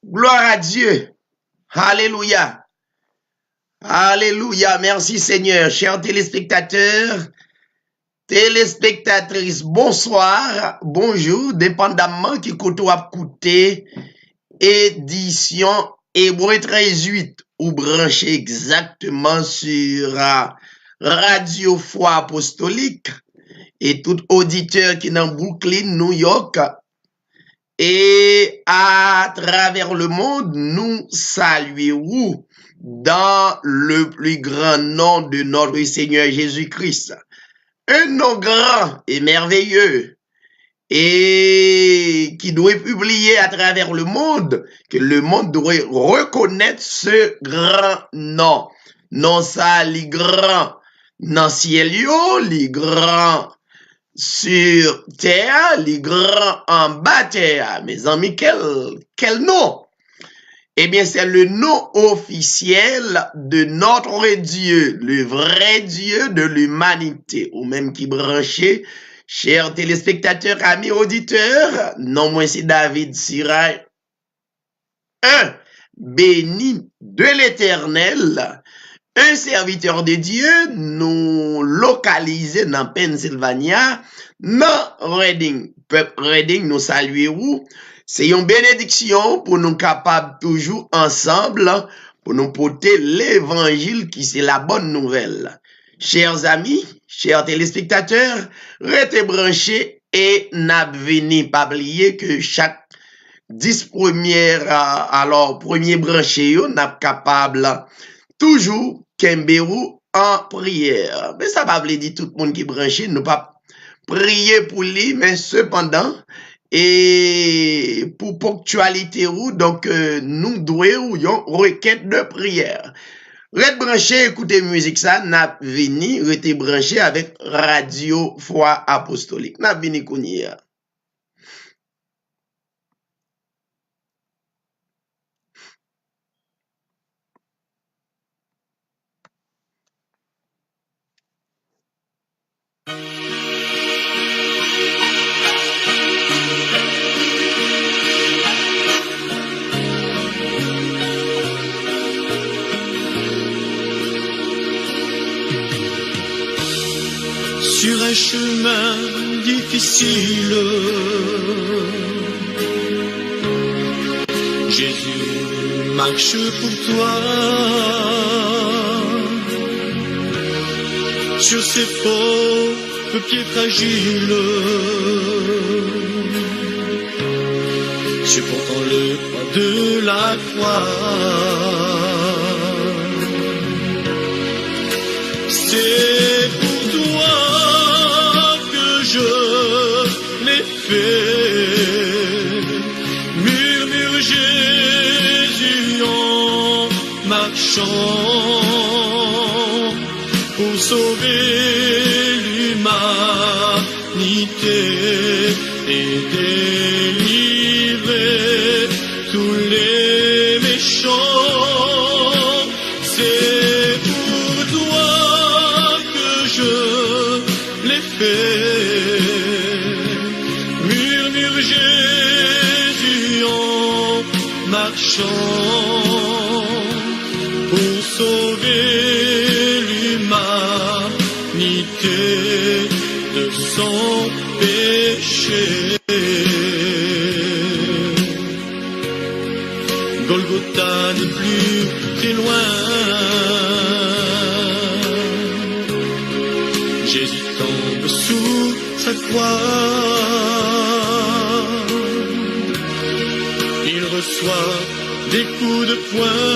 Gloire à Dieu. Alléluia. Alléluia. Merci Seigneur. Chers téléspectateurs, téléspectatrices, bonsoir, bonjour, dépendamment qui côté à côté, édition Hébreu 13:8 ou branché exactement sur Radio Foi Apostolique et tout auditeur qui est dans Brooklyn, New York, et à travers le monde, nous saluons dans le plus grand nom de notre Seigneur Jésus-Christ. Un nom grand et merveilleux et qui doit publier à travers le monde, que le monde doit reconnaître ce grand nom. Non ça, les grands dans ciel, les grands sur terre, les grands en bas terre. Mes amis, quel nom? Eh bien, c'est le nom officiel de notre Dieu, le vrai Dieu de l'humanité, ou même qui branchait, chers téléspectateurs, amis auditeurs, non, moi c'est David Siray, béni de l'Éternel, un serviteur de Dieu, nous localisé dans Pennsylvania, dans Reading. Peuple Reading, nous saluons. C'est une bénédiction pour nous capables toujours ensemble, pour nous porter l'évangile qui c'est la bonne nouvelle. Chers amis, chers téléspectateurs, restez branchés et n'abvenez pas oublier que chaque 10 premières, alors premier branché, n'a capable toujours Kembérou en prière. Mais ça va veut dire tout le monde qui est branché, nous pas prier pour lui, mais cependant, et pour ponctualité, donc nous devons une requête de prière. Restez branché, écoutez musique ça, n'a vini, restez branché avec Radio Foi Apostolique. N'a vini kounia. Sur un chemin difficile, Jésus marche pour toi. Sur ses pauvres pieds fragiles, supportant le poids de la croix. C'est pour toi je l'ai fait, murmure Jésus en marchant pour sauver l'humanité et délivrer tous les méchants. C'est pour toi que je l'ai fait, murmure Jésus en marchant pour sauver l'humanité de son péché. Golgotha n'est plus très loin, Jésus tombe sous sa croix. Il reçoit des coups de poing,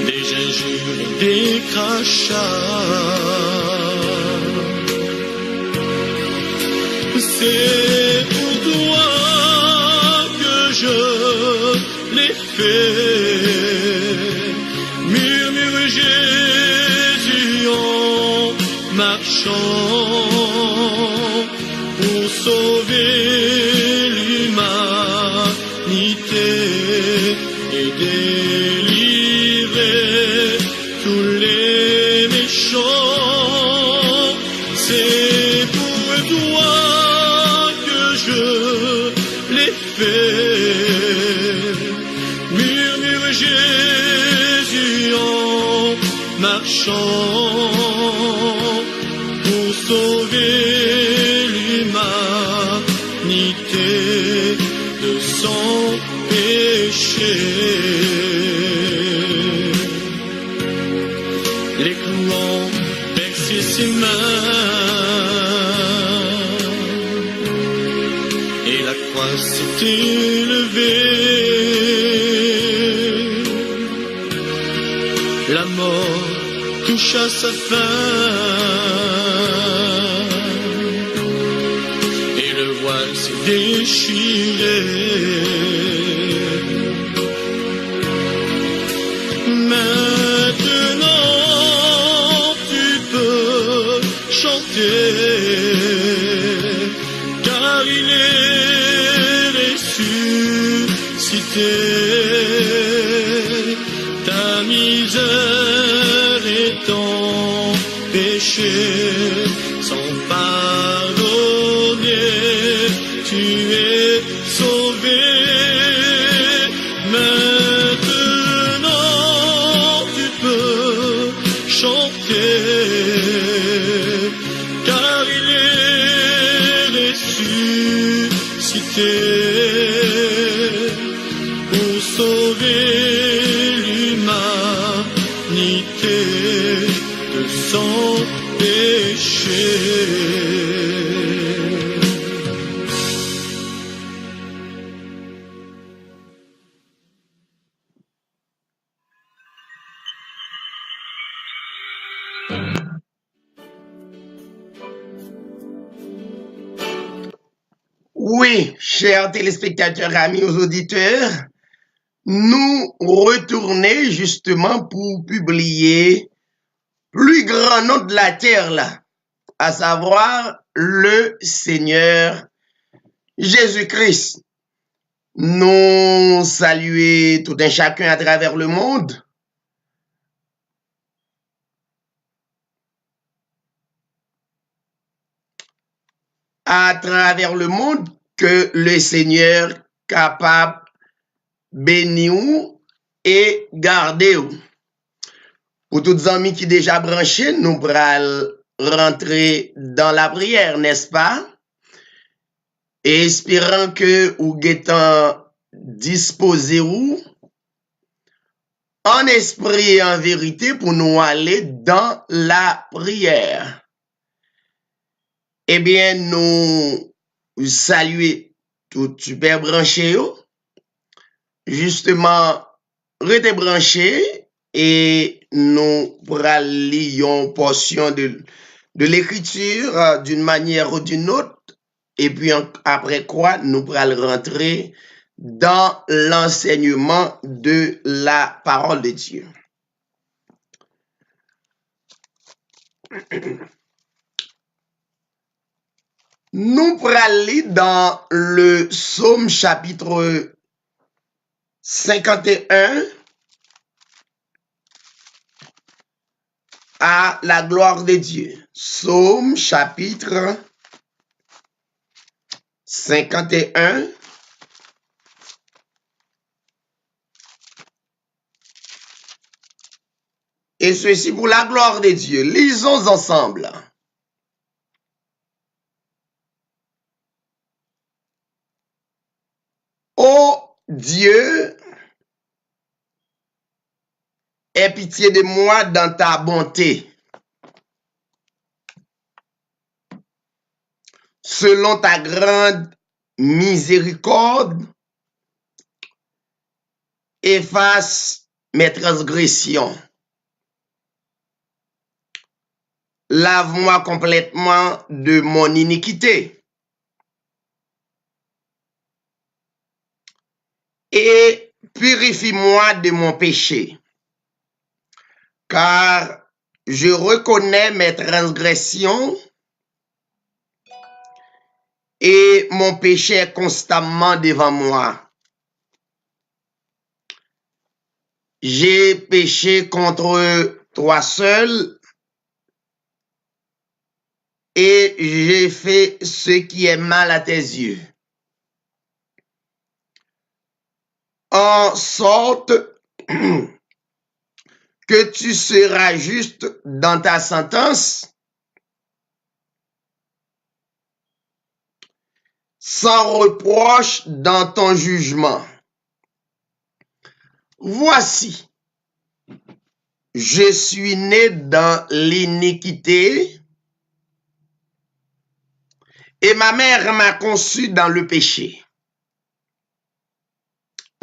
des injures et des crachats. C'est pour toi que je l'ai fait, murmure Jésus en marchant pour sauver l'humanité et délivrer tous les méchants. C'est pour toi que je fait. Murmure Jésus en marchant pour sauver l'humanité de son péché. Les clouants perçaient ses mains et la croix s'est élevée. La mort toucha sa fin et le voile s'est déchiré. Maintenant tu peux chanter, car il est ressuscité. Ta misère et ton péché sont pardonnés. Tu es sauvé. Maintenant tu peux chanter, car il est ressuscité pour sauver l'humanité de son péché. Oui, chers téléspectateurs, amis, aux auditeurs, nous retournons justement pour publier plus grand nom de la terre là, à savoir le Seigneur Jésus-Christ. Nous saluer tout un chacun à travers le monde. À travers le monde, que le Seigneur capable bénir et garder. Pour toutes les amis qui déjà branchés, nous pourrons rentrer dans la prière, n'est-ce pas? Et espérant que vous êtes disposé en esprit et en vérité pour nous aller dans la prière. Eh bien, nous saluons tout super branché, justement, restez branché et nous pourrons lire une portion de l'écriture d'une manière ou d'une autre. Et puis après quoi, nous pourrons rentrer dans l'enseignement de la parole de Dieu. Nous pourrons aller dans le psaume chapitre 51 à la gloire de Dieu. Psaume chapitre 51 et ceci pour la gloire de Dieu. Lisons ensemble. Ô Dieu, aie pitié de moi dans ta bonté. Selon ta grande miséricorde, efface mes transgressions. Lave-moi complètement de mon iniquité et purifie-moi de mon péché, car je reconnais mes transgressions et mon péché est constamment devant moi. J'ai péché contre toi seul et j'ai fait ce qui est mal à tes yeux. en sorte que tu seras juste dans ta sentence, sans reproche dans ton jugement. Voici, je suis né dans l'iniquité et ma mère m'a conçu dans le péché.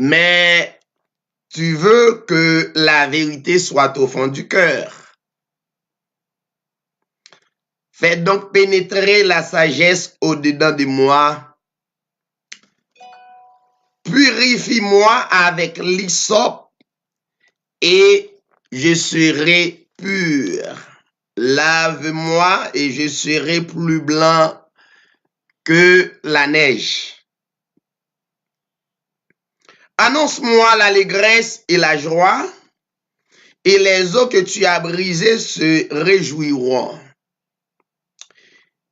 Mais tu veux que la vérité soit au fond du cœur. Fais donc pénétrer la sagesse au-dedans de moi. Purifie-moi avec l'hysope et je serai pur. Lave-moi et je serai plus blanc que la neige. Annonce-moi l'allégresse et la joie, et les os que tu as brisés se réjouiront.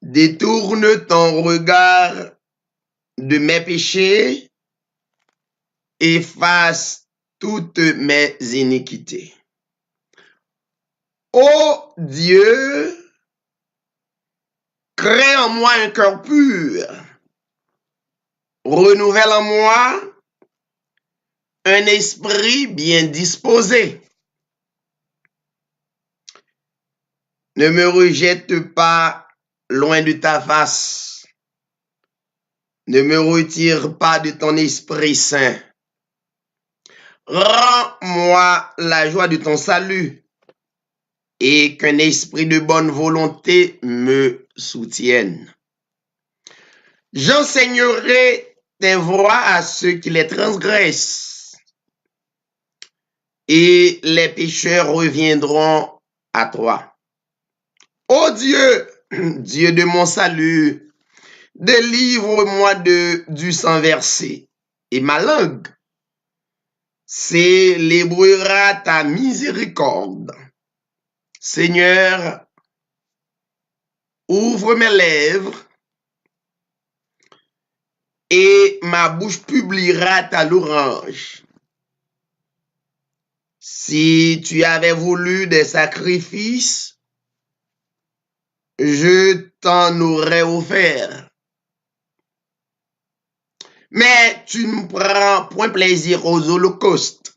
Détourne ton regard de mes péchés, efface toutes mes iniquités. Ô Dieu, crée en moi un cœur pur, renouvelle en moi un esprit bien disposé. Ne me rejette pas loin de ta face. Ne me retire pas de ton Esprit Saint. Rends-moi la joie de ton salut et qu'un esprit de bonne volonté me soutienne. J'enseignerai tes voies à ceux qui les transgressent et les pécheurs reviendront à toi. Ô Dieu, Dieu de mon salut, délivre-moi du sang versé et ma langue célébrera ta miséricorde. Seigneur, ouvre mes lèvres et ma bouche publiera ta louange. Si tu avais voulu des sacrifices, je t'en aurais offert. Mais tu ne prends point plaisir aux holocaustes.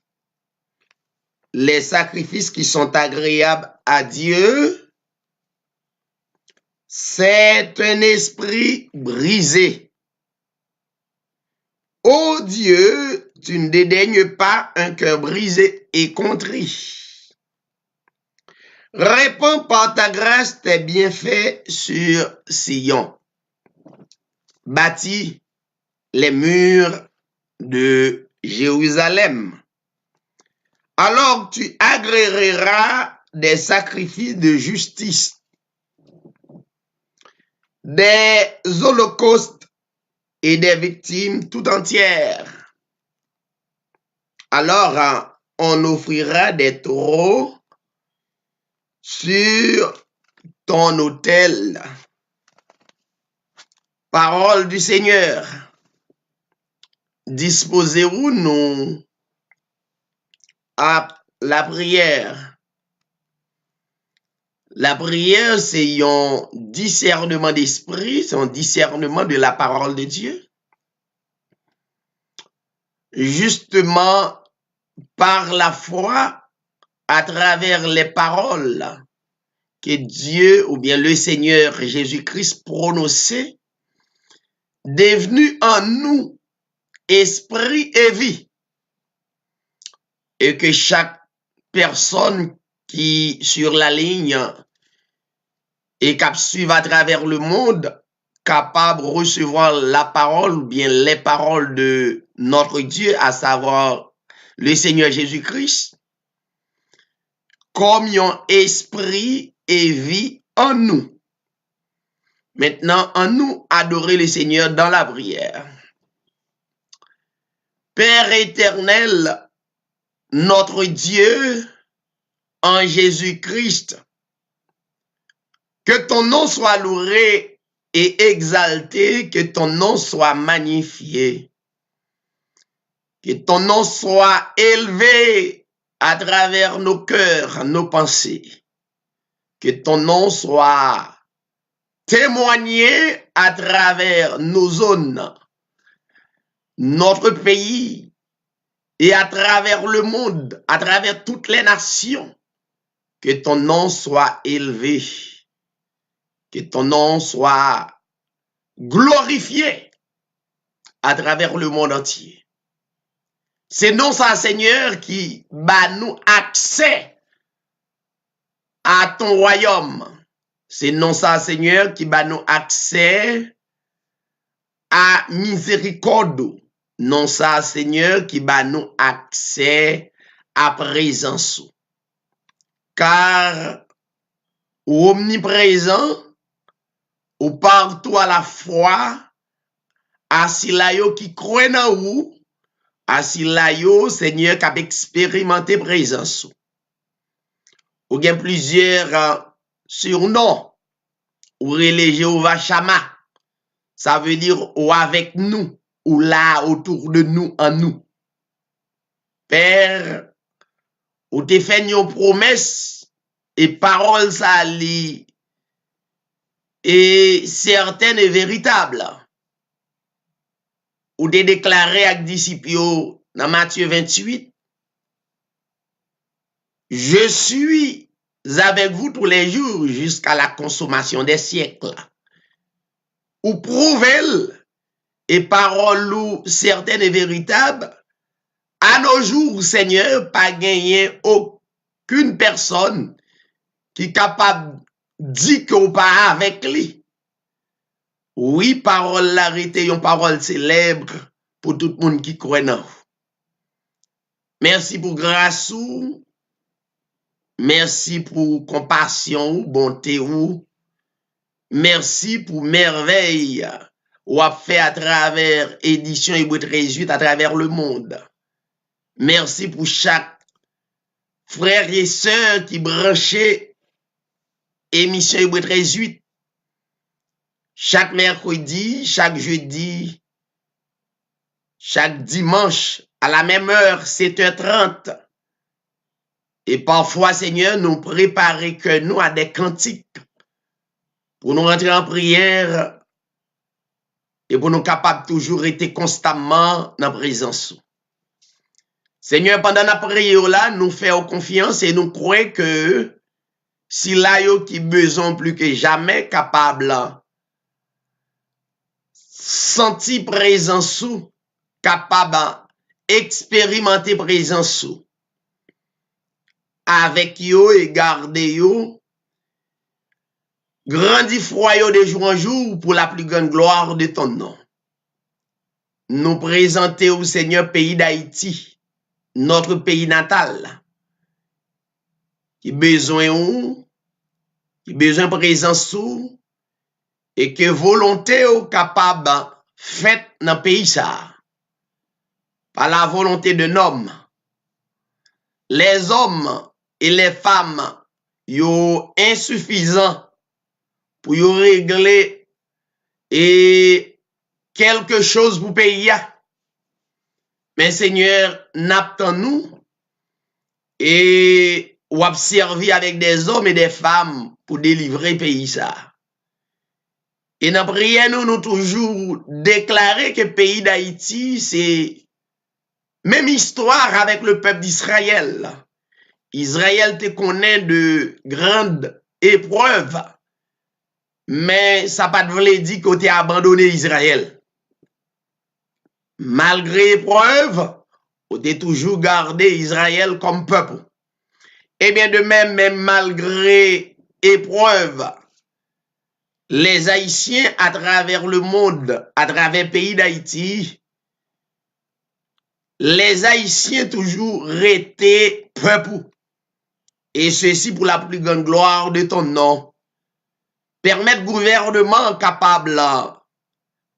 Les sacrifices qui sont agréables à Dieu, c'est un esprit brisé. Ô Dieu, tu ne dédaignes pas un cœur brisé et contrit. Répands par ta grâce tes bienfaits sur Sion. Bâtis les murs de Jérusalem. Alors tu agréeras des sacrifices de justice, des holocaustes et des victimes tout entières. Alors on offrira des taureaux sur ton autel. Parole du Seigneur. Disposez-vous-nous à la prière. La prière, c'est un discernement d'esprit, c'est un discernement de la parole de Dieu. Justement, par la foi, à travers les paroles que Dieu ou bien le Seigneur Jésus-Christ prononçait, devenu en nous esprit et vie. Et que chaque personne qui sur la ligne et qui suit à travers le monde, capable de recevoir la parole ou bien les paroles de notre Dieu, à savoir le Seigneur Jésus-Christ, comme un esprit et vie en nous. Maintenant, en nous, adorer le Seigneur dans la prière. Père éternel, notre Dieu, en Jésus-Christ, que ton nom soit loué et exalté, que ton nom soit magnifié. Que ton nom soit élevé à travers nos cœurs, nos pensées. Que ton nom soit témoigné à travers nos zones, notre pays et à travers le monde, à travers toutes les nations. Que ton nom soit élevé. Que ton nom soit glorifié à travers le monde entier. C'est non ça, Seigneur, qui bat nous accès à ton royaume. C'est non ça, Seigneur, qui bat nous accès à miséricorde. Non ça, Seigneur, qui bat nous accès à présence. Car omniprésent, ou partout à la fois, assis là yo qui croit dans vous, assis là yo, Seigneur, qui a expérimenté présence. Ou bien plusieurs surnoms, ou relais Jéhovah Shama, ça veut dire ou avec nous, ou là autour de nous, en nous. Père, ou te fait une promesse, et parole ça li, et certaine et véritable. Ou te déclaré avec disciples dans Matthieu 28, je suis avec vous tous les jours jusqu'à la consommation des siècles. Ou prouvez et parole ou certaine et véritable, à nos jours, Seigneur, pas gagné aucune personne qui est capable de dire qu'on pas avec lui. Oui, parole la rete une parole célèbre pour tout le monde qui croit non. Merci pour grâce ou, merci pour compassion ou, bonté ou, merci pour merveille ou a fait à travers édition Hébreu 13 à travers le monde. Merci pour chaque frère et sœur qui branchait émission Hébreu 13 chaque mercredi, chaque jeudi, chaque dimanche, à la même heure, 7h30. Et parfois, Seigneur, nous préparer que nous à des cantiques pour nous rentrer en prière et pour nous capables toujours être constamment dans la présence. Seigneur, pendant la prière là, nous faisons confiance et nous croyons que si là yo qui besoin plus que jamais capable sentir présence sous, capable expérimenter présence sous, avec yo et garder yo, grandi froid yo de jour en jour pour la plus grande gloire de ton nom. Nous présenter au Seigneur pays d'Haïti, notre pays natal, qui besoin présence sous, et que volonté ou capable faite dans le pays ça par la volonté de l'homme. Les hommes et les femmes yo insuffisants pour yo régler et quelque chose pour payer. Mais Seigneur, n'attend nous et ou observer avec des hommes et des femmes pour délivrer le pays ça. Et dans la prière, nous toujours déclaré que le pays d'Haïti, c'est même histoire avec le peuple d'Israël. Israël te connaît de grandes épreuves, mais ça pas de dire qu'on t'a abandonné Israël. Malgré épreuve, on t'a toujours gardé Israël comme peuple. Et bien de même malgré épreuve, les Haïtiens à travers le monde, à travers le pays d'Haïti, les Haïtiens toujours restés peuple. Et ceci pour la plus grande gloire de ton nom. Permettre gouvernement capable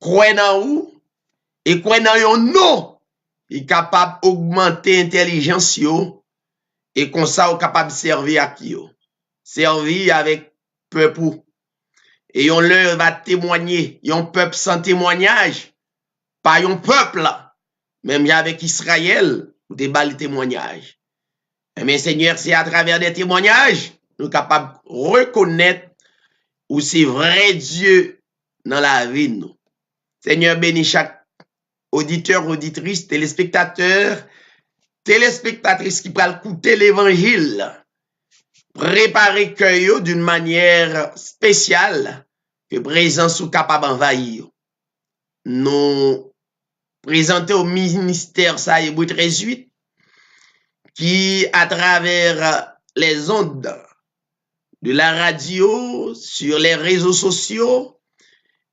croire dans où et croire dans yon nom. Il capable d'augmenter l'intelligence et comme ça ou capable de servir à qui yo. Servir avec peuple. Et on leur va témoigner, yon peuple sans témoignage, pas yon peuple Même avec Israël, ou des balles témoignages. Mais Seigneur, c'est à travers des témoignages, nous sommes capables de reconnaître où c'est vrai Dieu dans la vie de nous. Seigneur, bénis chaque auditeur, auditrice, téléspectateur, téléspectatrice qui peut écouter l'évangile. Préparer cœur d'une manière spéciale que présence ou capable d'envahir. Nous présenter au ministère Saïbout 18 qui, à travers les ondes de la radio, sur les réseaux sociaux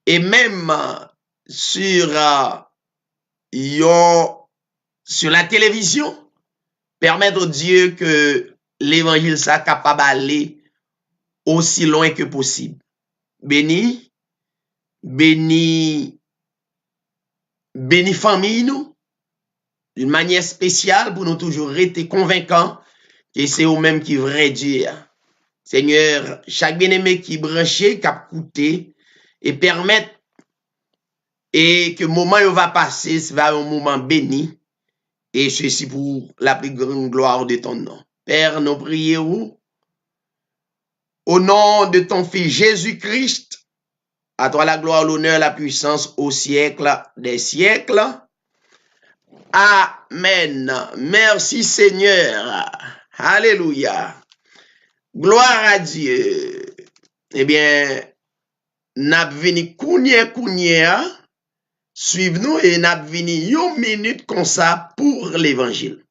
et même sur la télévision, permettre au Dieu que l'évangile soit capable d'aller aussi loin que possible. Béni famille nous, d'une manière spéciale pour nous toujours être convaincants que c'est eux-mêmes qui vrai Dieu. Seigneur, chaque bien-aimé qui branché, qui a écouté et permettre et que le moment où va passer, ce va un moment béni et ceci pour la plus grande gloire de ton nom. Père, nous prions au nom de ton Fils Jésus-Christ, à toi la gloire, l'honneur, la puissance au siècle des siècles. Amen. Merci Seigneur. Alléluia. Gloire à Dieu. Eh bien, n'a vini kounye, suive-nous et n'a vini une minute comme ça pour l'évangile.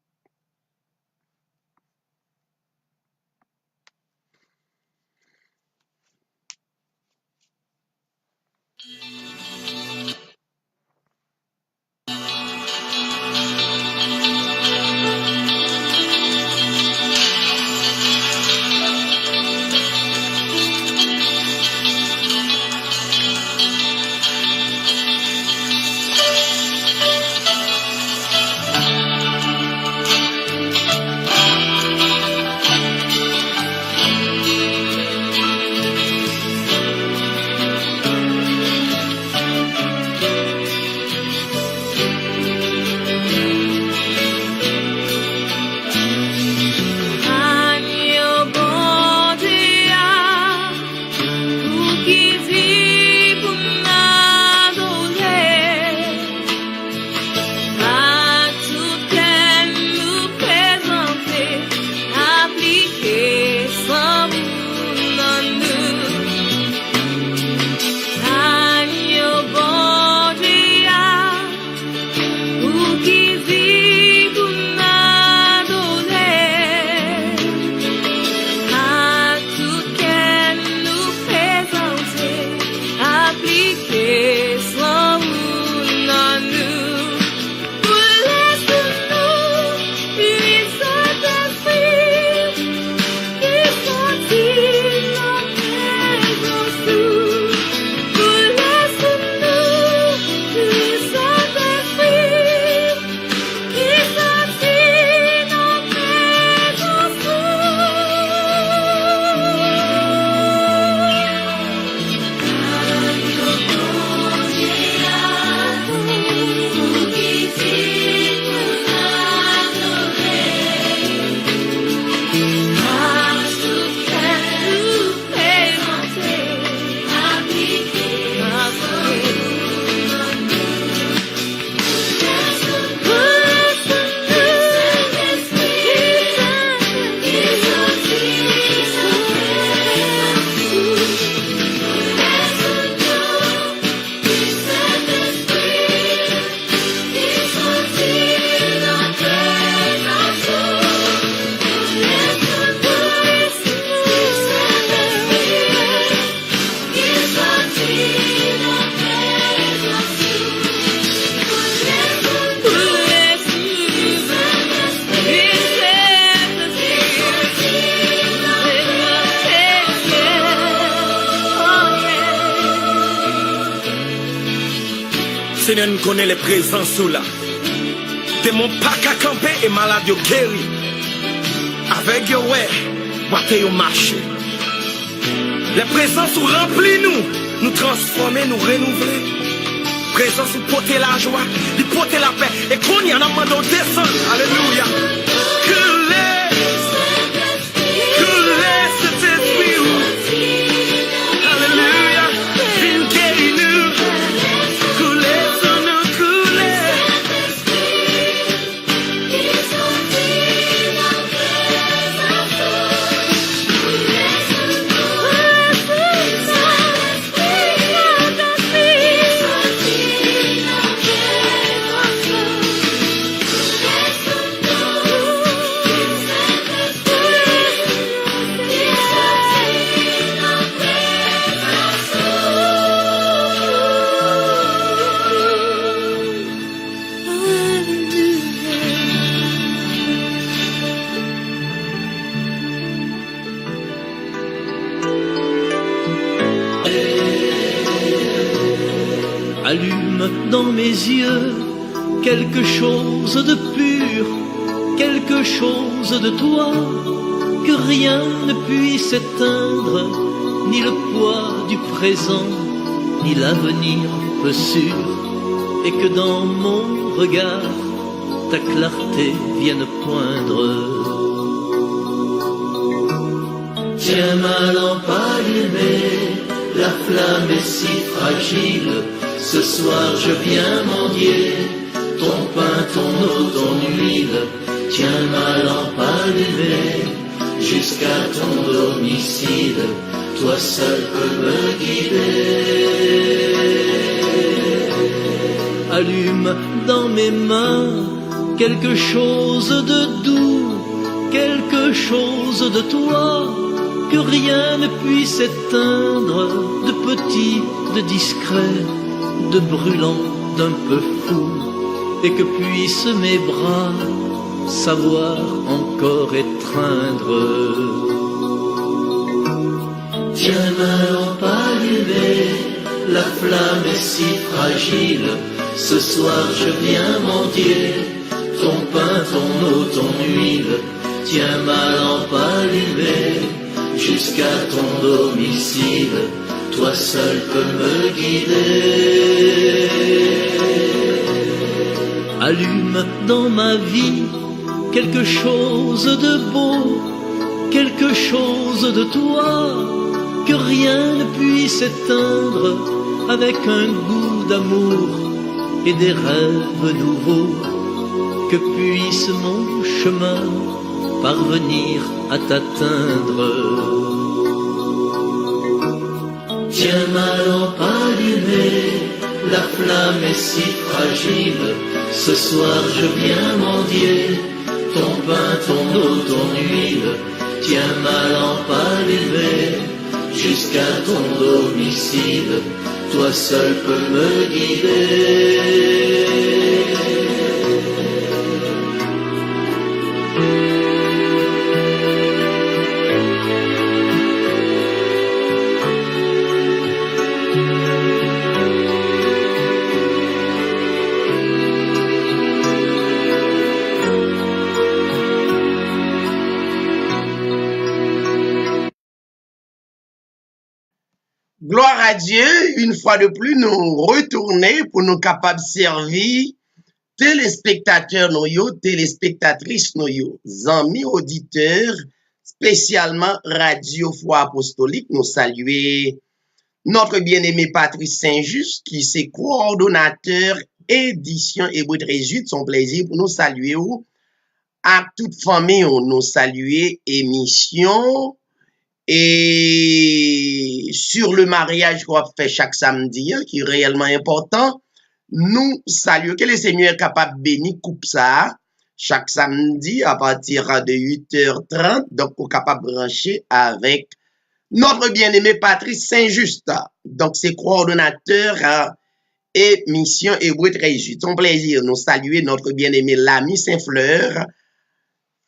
Seigneur, nous connaissons les présences là. De mon pack à camper et malade yo guéri. Avec yo ouais, battez yo marché. Les présences remplissent nous transformer, nous renouveler. présence pour porter la joie, il porter la paix. Et qu'on y en a demandé descendre. Alléluia. Cet esprit. Alléluia. Viens guérir-nous. Couler sur nous, couler. Allume dans mes yeux quelque chose de pur, quelque chose de toi, que rien ne puisse éteindre, ni le poids du présent, ni l'avenir peu sûr, et que dans mon regard, ta clarté vienne poindre. Tiens ma lampe allumée, la flamme est si fragile. Ce soir je viens mendier ton pain, ton eau, ton huile. Tiens ma lampe allumée jusqu'à ton domicile. Toi seul peux me guider. Allume dans mes mains quelque chose de doux, quelque chose de toi, que rien ne puisse éteindre, de petit, de discret, de brûlant, d'un peu fou, et que puissent mes bras savoir encore étreindre. Tiens ma lampe allumée, la flamme est si fragile. Ce soir je viens mendier ton pain, ton eau, ton huile. Tiens ma lampe allumée jusqu'à ton domicile. Toi seul peux me guider. Allume dans ma vie quelque chose de beau, quelque chose de toi, que rien ne puisse éteindre, avec un goût d'amour et des rêves nouveaux, que puisse mon chemin parvenir à t'atteindre. Tiens ma lampe allumée, la flamme est si fragile. Ce soir je viens mendier ton pain, ton eau, ton huile. Tiens ma lampe allumée jusqu'à ton domicile. Toi seul peux me guider. Gloire à Dieu, une fois de plus, nous retourner pour nous capables de servir téléspectateurs nous yo, téléspectatrices nous yo, amis auditeurs, spécialement Radio Foi Apostolique, nous saluer notre bien-aimé Patrice Saint-Just, qui est coordonnateur édition Hébreu 13-8, son plaisir pour nous saluer à toute famille, nous saluer émission et sur le mariage qu'on fait chaque samedi, qui est réellement important. Nous saluons que le Seigneur est capable de bénir coupe ça chaque samedi à partir de 8h30. Donc, on est capable de brancher avec notre bien-aimé Patrice Saint-Just. Donc, c'est coordonnateur à émission Hébreu 13-8. Son plaisir, nous saluer notre bien-aimé l'ami Saint-Fleur.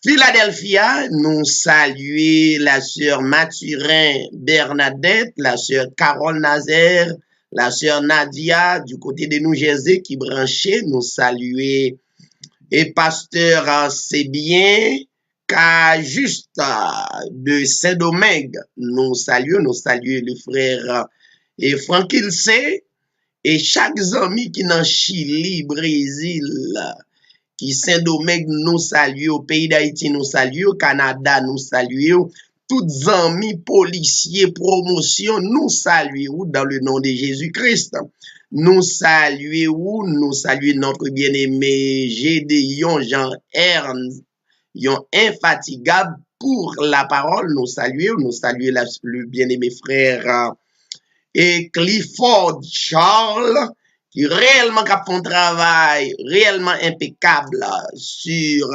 Philadelphia, nous saluer la sœur Mathurin Bernadette, la sœur Carole Nazaire, la sœur Nadia du côté de New Jersey qui branchait, nous saluer et pasteur c'est bien qu'à juste de Saint-Domingue, nous saluons le frère et Franck Ilse Et chaque ami qui dans Chili, Brésil, qui Saint-Domingue nous salue, au pays d'Haïti nous salue, au Canada nous salue, tous amis policiers, promotion nous saluons dans le nom de Jésus-Christ. Nous saluons notre bien-aimé Gédéon Jean-Ernst, yon infatigable pour la parole, nous saluons le bien-aimé frère et Clifford Charles, qui réellement a fait un travail réellement impeccable sur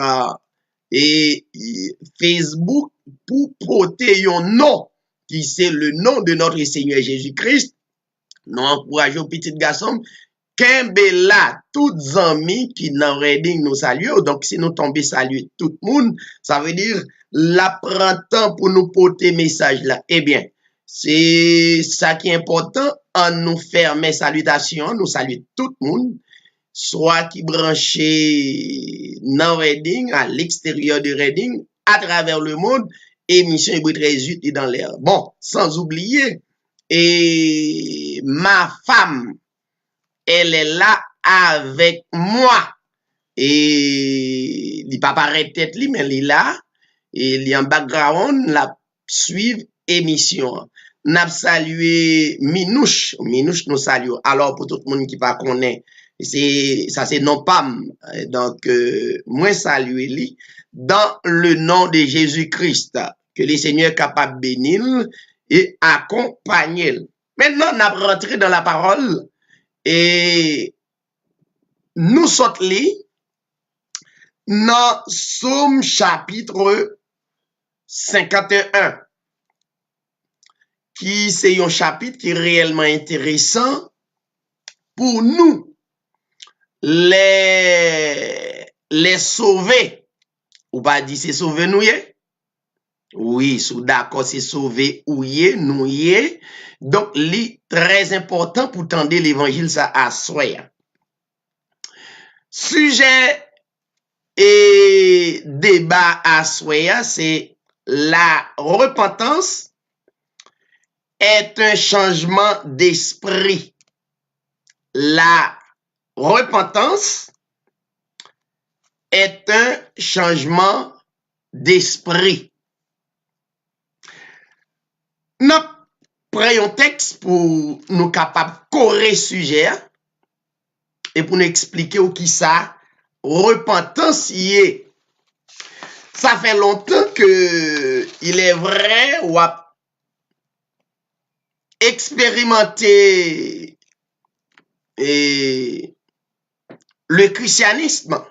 Facebook pour porter un nom qui c'est le nom de notre Seigneur Jésus-Christ. Nous encourageons petit garçon Kembela, tous amis qui dans Reading nous saluent. Donc si nous tombons saluer tout le monde, ça veut dire la prend temps pour nous porter message là. Eh bien, c'est ça qui est important, en nous faire mes salutations, nous saluons tout le monde, soit qui branché dans Reading, à l'extérieur de Reading, à travers le monde, émission Hébreu 13 est dans l'air. Bon, sans oublier, et ma femme, elle est là avec moi. Et il n'est pas paraît tête li, mais elle est là, et il est en background, la suivre émission. N'a salué Minouche nous salue. Alors pour tout le monde qui pas connaît, ça c'est non Pam. Donc moi saluer lui dans le nom de Jésus-Christ, que les seigneurs capables bénir et accompagner. Maintenant on a rentré dans la parole et nous sortons dans Somme chapitre 51. Qui c'est un chapitre qui est réellement intéressant pour nous, les sauver. Ou pas dire c'est sauver nous yé? Oui, sous d'accord, c'est sauver ou yé, nous yé. Donc, c'est très important pour tendre l'évangile ça à soi. Sujet et débat à soi, c'est la repentance est un changement d'esprit. La repentance est un changement d'esprit. Nous prenons un texte pour nous capables de corriger le sujet et pour nous expliquer qui ça repentance y est. Ça fait longtemps que il est vrai ou expérimenter le christianisme.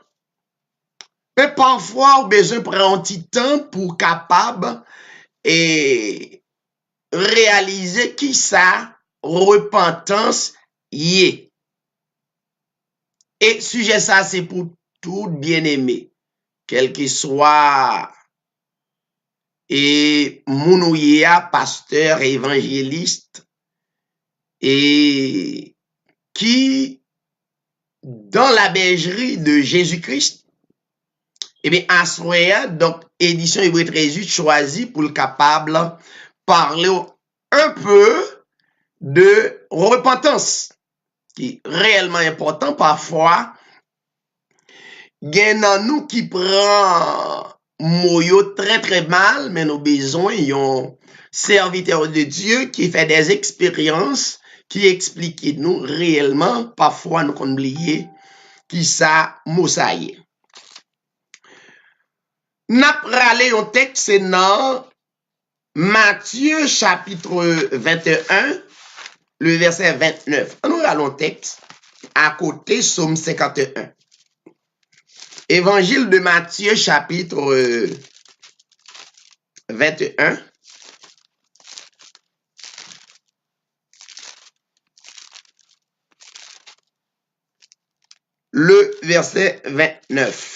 Mais parfois, on a besoin de prendre un petit temps pour capable et réaliser qui ça repentance y est. Et sujet ça, c'est pour tout bien-aimé, quel qu'il soit et mounouya, pasteur, évangéliste, et qui, dans la bergerie de Jésus-Christ, eh bien, Asroya, donc, édition Hébreu 13 choisit pour le capable parler un peu de repentance, qui est réellement important parfois. Gen nan nous qui prend moyo très mal, mais nous besoin yon serviteur de Dieu qui fait des expériences, qui explique nous réellement, parfois nous qu'on oublier qui ça moussaye. N'a pralé un texte c'est dans Matthieu chapitre 21, le verset 29. Nous allons texte à côté Somme 51. Évangile de Matthieu chapitre 21. Le verset 29.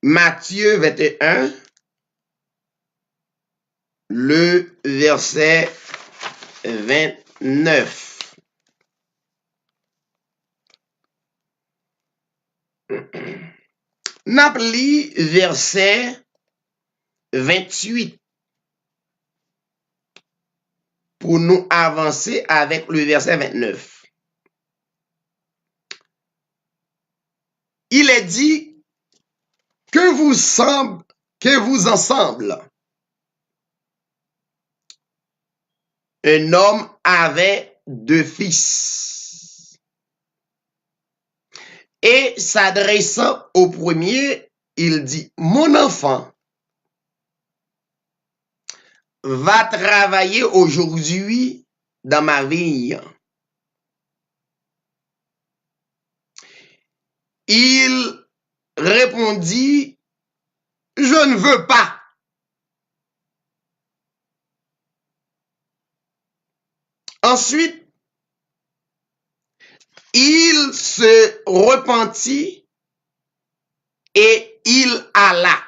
Matthieu 21, le verset 29. N'a pli verset 28 pour nous avancer avec le verset 29. Il est dit que vous ensemble, un homme avait 2 fils. Et s'adressant au premier, il dit, mon enfant va travailler aujourd'hui dans ma vigne. Il répondit, je ne veux pas. Ensuite, il se repentit et il alla.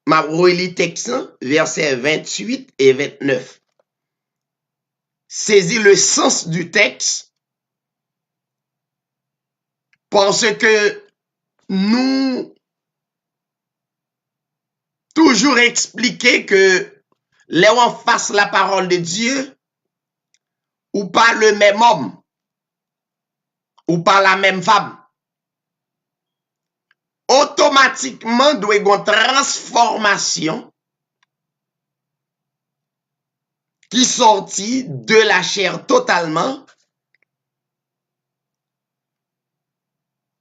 Ma relis texte, versets 28 et 29. Saisis le sens du texte parce que nous toujours expliquer que les gens fassent la parole de Dieu ou pas le même homme ou pas la même femme. Automatiquement, doit y avoir une transformation qui sortit de la chair totalement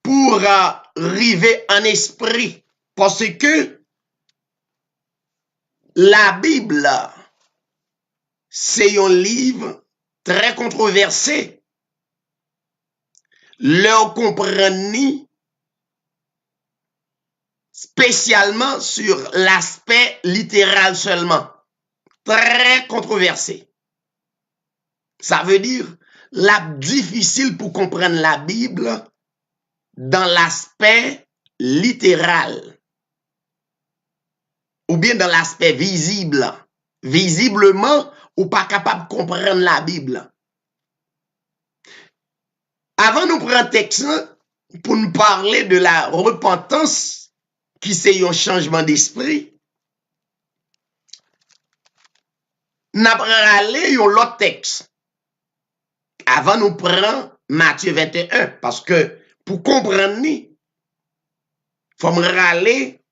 pour arriver en esprit. Parce que la Bible, c'est un livre très controversé. Leur comprendre spécialement sur l'aspect littéral seulement. Très controversé. Ça veut dire difficile pour comprendre la Bible dans l'aspect littéral ou bien dans l'aspect visible. Visiblement, ou pas capable de comprendre la Bible. Avant nous prendre texte pour nous parler de la repentance qui c'est un changement d'esprit, nous allons aller à l'autre texte. Avant nous prendre Matthieu 21, parce que pour comprendre, il faut me râler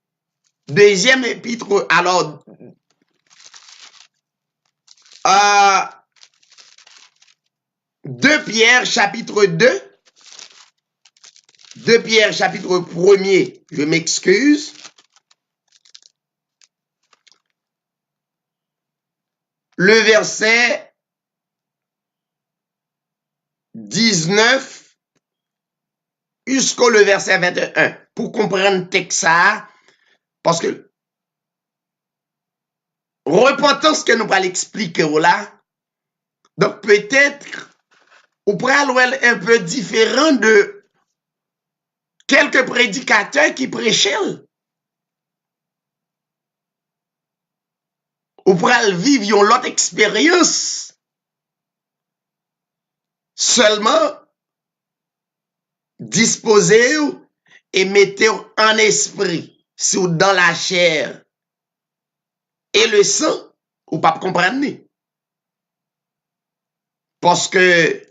deuxième épître, alors 2 Pierre chapitre 2, 2 Pierre chapitre 1er, je m'excuse. Le verset 19 jusqu'au le verset 21. Pour comprendre le texte, parce que repentance que nous allons expliquer là, donc peut-être on pourrait aller un peu différent de quelques prédicateurs qui prêchaient. On pourrait vivre l'autre expérience. Seulement disposer et mettre en esprit, sur dans la chair et le sang, ou pas comprendre. Parce que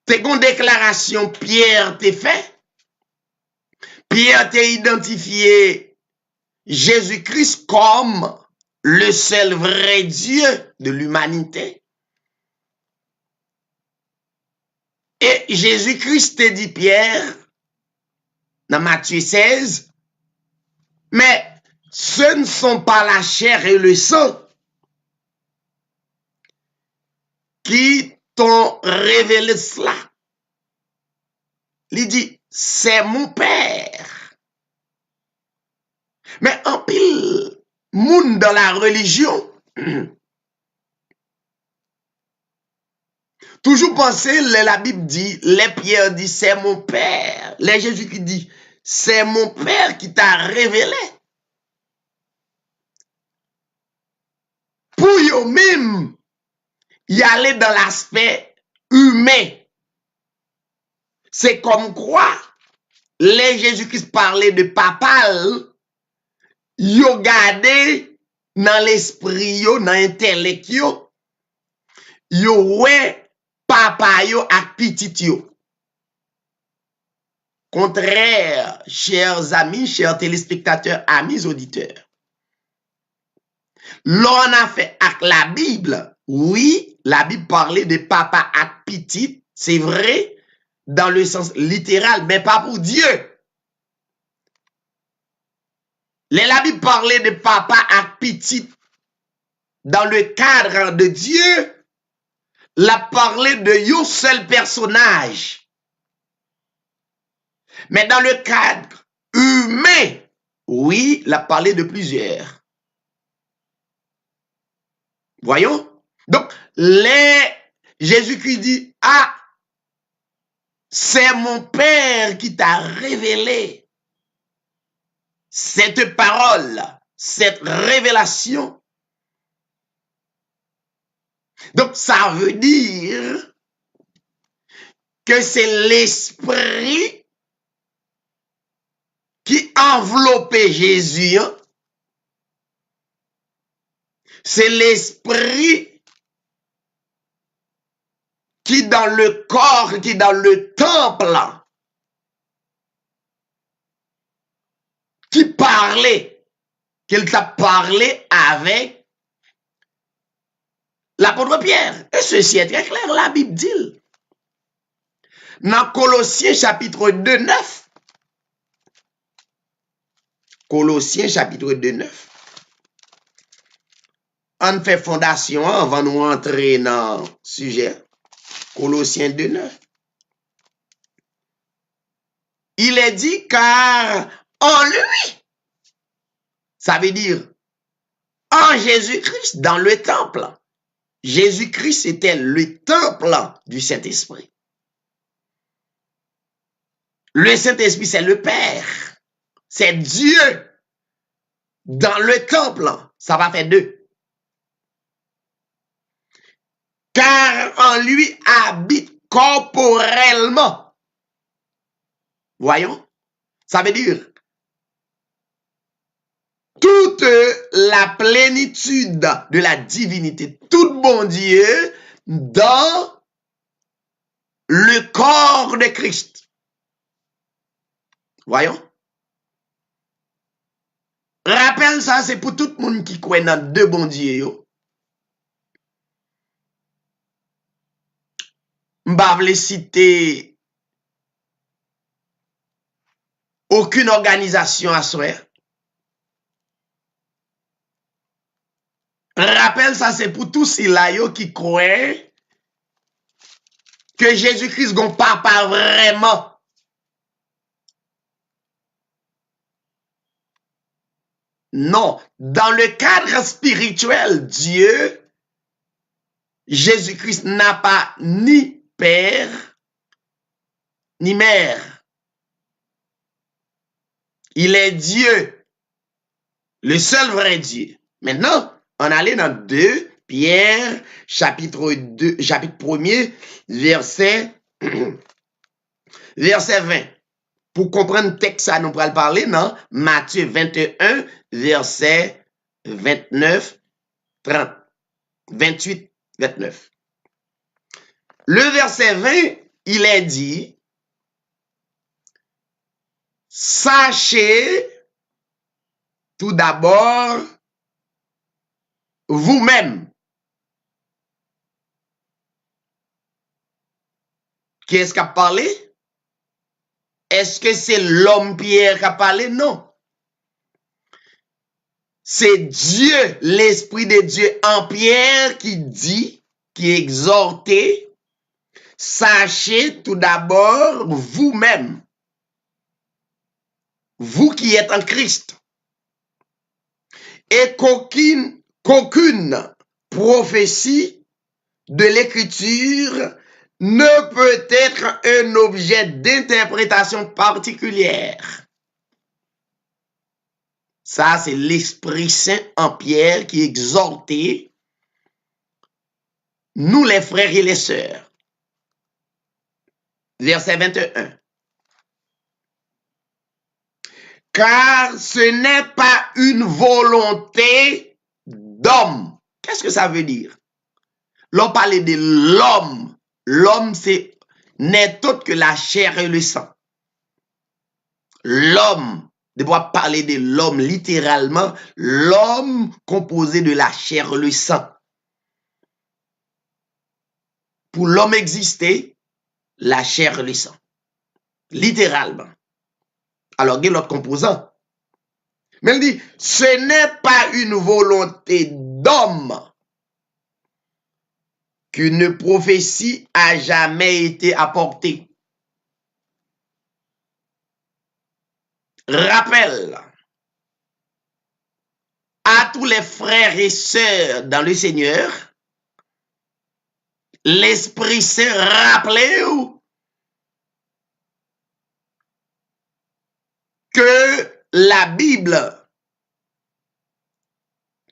c'est une déclaration Pierre t'a fait. Pierre t'a identifié Jésus-Christ comme le seul vrai Dieu de l'humanité. Et Jésus-Christ t'a dit Pierre, dans Matthieu 16, mais ce ne sont pas la chair et le sang qui t'ont révélé cela. Il dit, c'est mon Père. Mais en pile, monde dans la religion, toujours penser, la Bible dit, les Pierre dit, c'est mon Père. Les Jésus qui dit, c'est mon Père qui t'a révélé. Pour eux-mêmes, y aller dans l'aspect humain. C'est comme quoi, les Jésus-Christ parlait de papa, yo gardé dans l'esprit yo, dans l'intellect yo, ouais papa yo ak petit yo. Contraire, chers amis, chers téléspectateurs, amis auditeurs. L'on a fait avec la Bible. Oui, la Bible parlait de papa ak petit, c'est vrai, dans le sens littéral, mais pas pour Dieu. La Bible parlait de papa ak petit dans le cadre de Dieu. La parlait de un seul personnage. Mais dans le cadre humain, oui, la parlait de plusieurs. Voyons. Donc, Jésus-Christ dit, ah, c'est mon Père qui t'a révélé cette parole, cette révélation. Donc, ça veut dire que c'est l'esprit qui enveloppait Jésus. C'est l'esprit qui dans le corps, qui dans le temple, qui parlait, qu'il t'a parlé avec l'apôtre Pierre. Et ceci est très clair, la Bible dit. Dans Colossiens chapitre 2, 9, Colossiens chapitre 2, 9. On fait fondation avant nous entrer dans le sujet. Colossiens 2, 9. Il est dit car en lui, ça veut dire en Jésus-Christ, dans le temple. Jésus-Christ était le temple du Saint-Esprit. Le Saint-Esprit, c'est le Père. C'est Dieu dans le temple. Ça va faire deux. Car en lui habite corporellement. Voyons. Ça veut dire toute la plénitude de la divinité, tout bon Dieu dans le corps de Christ. Voyons. Rappelle ça, c'est pour tout le monde qui croit dans deux bons dieux. M'ba vle citer aucune organisation à soi. Rappelle ça, c'est pour tous ceux qui croient que Jésus-Christ gon papa vraiment. Non, dans le cadre spirituel, Dieu, Jésus-Christ n'a pas ni père, ni mère. Il est Dieu, le seul vrai Dieu. Maintenant, on allait dans 2 Pierre, chapitre 2, chapitre 1er, verset 20. Pour comprendre le texte, ça nous pourra parler, non? Matthieu 21, verset 29, 30, 28, 29. Le verset 20, il est dit, sachez tout d'abord vous-même. Qui est-ce qui a parlé? Est-ce que c'est l'homme Pierre qui a parlé? Non. C'est Dieu, l'Esprit de Dieu en Pierre qui dit, qui exhortait, sachez tout d'abord vous-même, vous qui êtes en Christ, et qu'aucune prophétie de l'Écriture ne peut être un objet d'interprétation particulière. Ça, c'est l'Esprit Saint en Pierre qui exhortait nous les frères et les sœurs. Verset 21. car ce n'est pas une volonté d'homme. Qu'est-ce que ça veut dire? L'on parlait de l'homme. L'homme, c'est n'est autre que la chair et le sang. L'homme, de pouvoir parler de l'homme littéralement, l'homme composé de la chair et le sang. Pour l'homme exister, la chair et le sang. Littéralement. Alors, il y a l'autre composant. Mais il dit, ce n'est pas une volonté d'homme qu'une prophétie a jamais été apportée. Rappel à tous les frères et sœurs dans le Seigneur, l'Esprit Saint rappelez-vous que la Bible,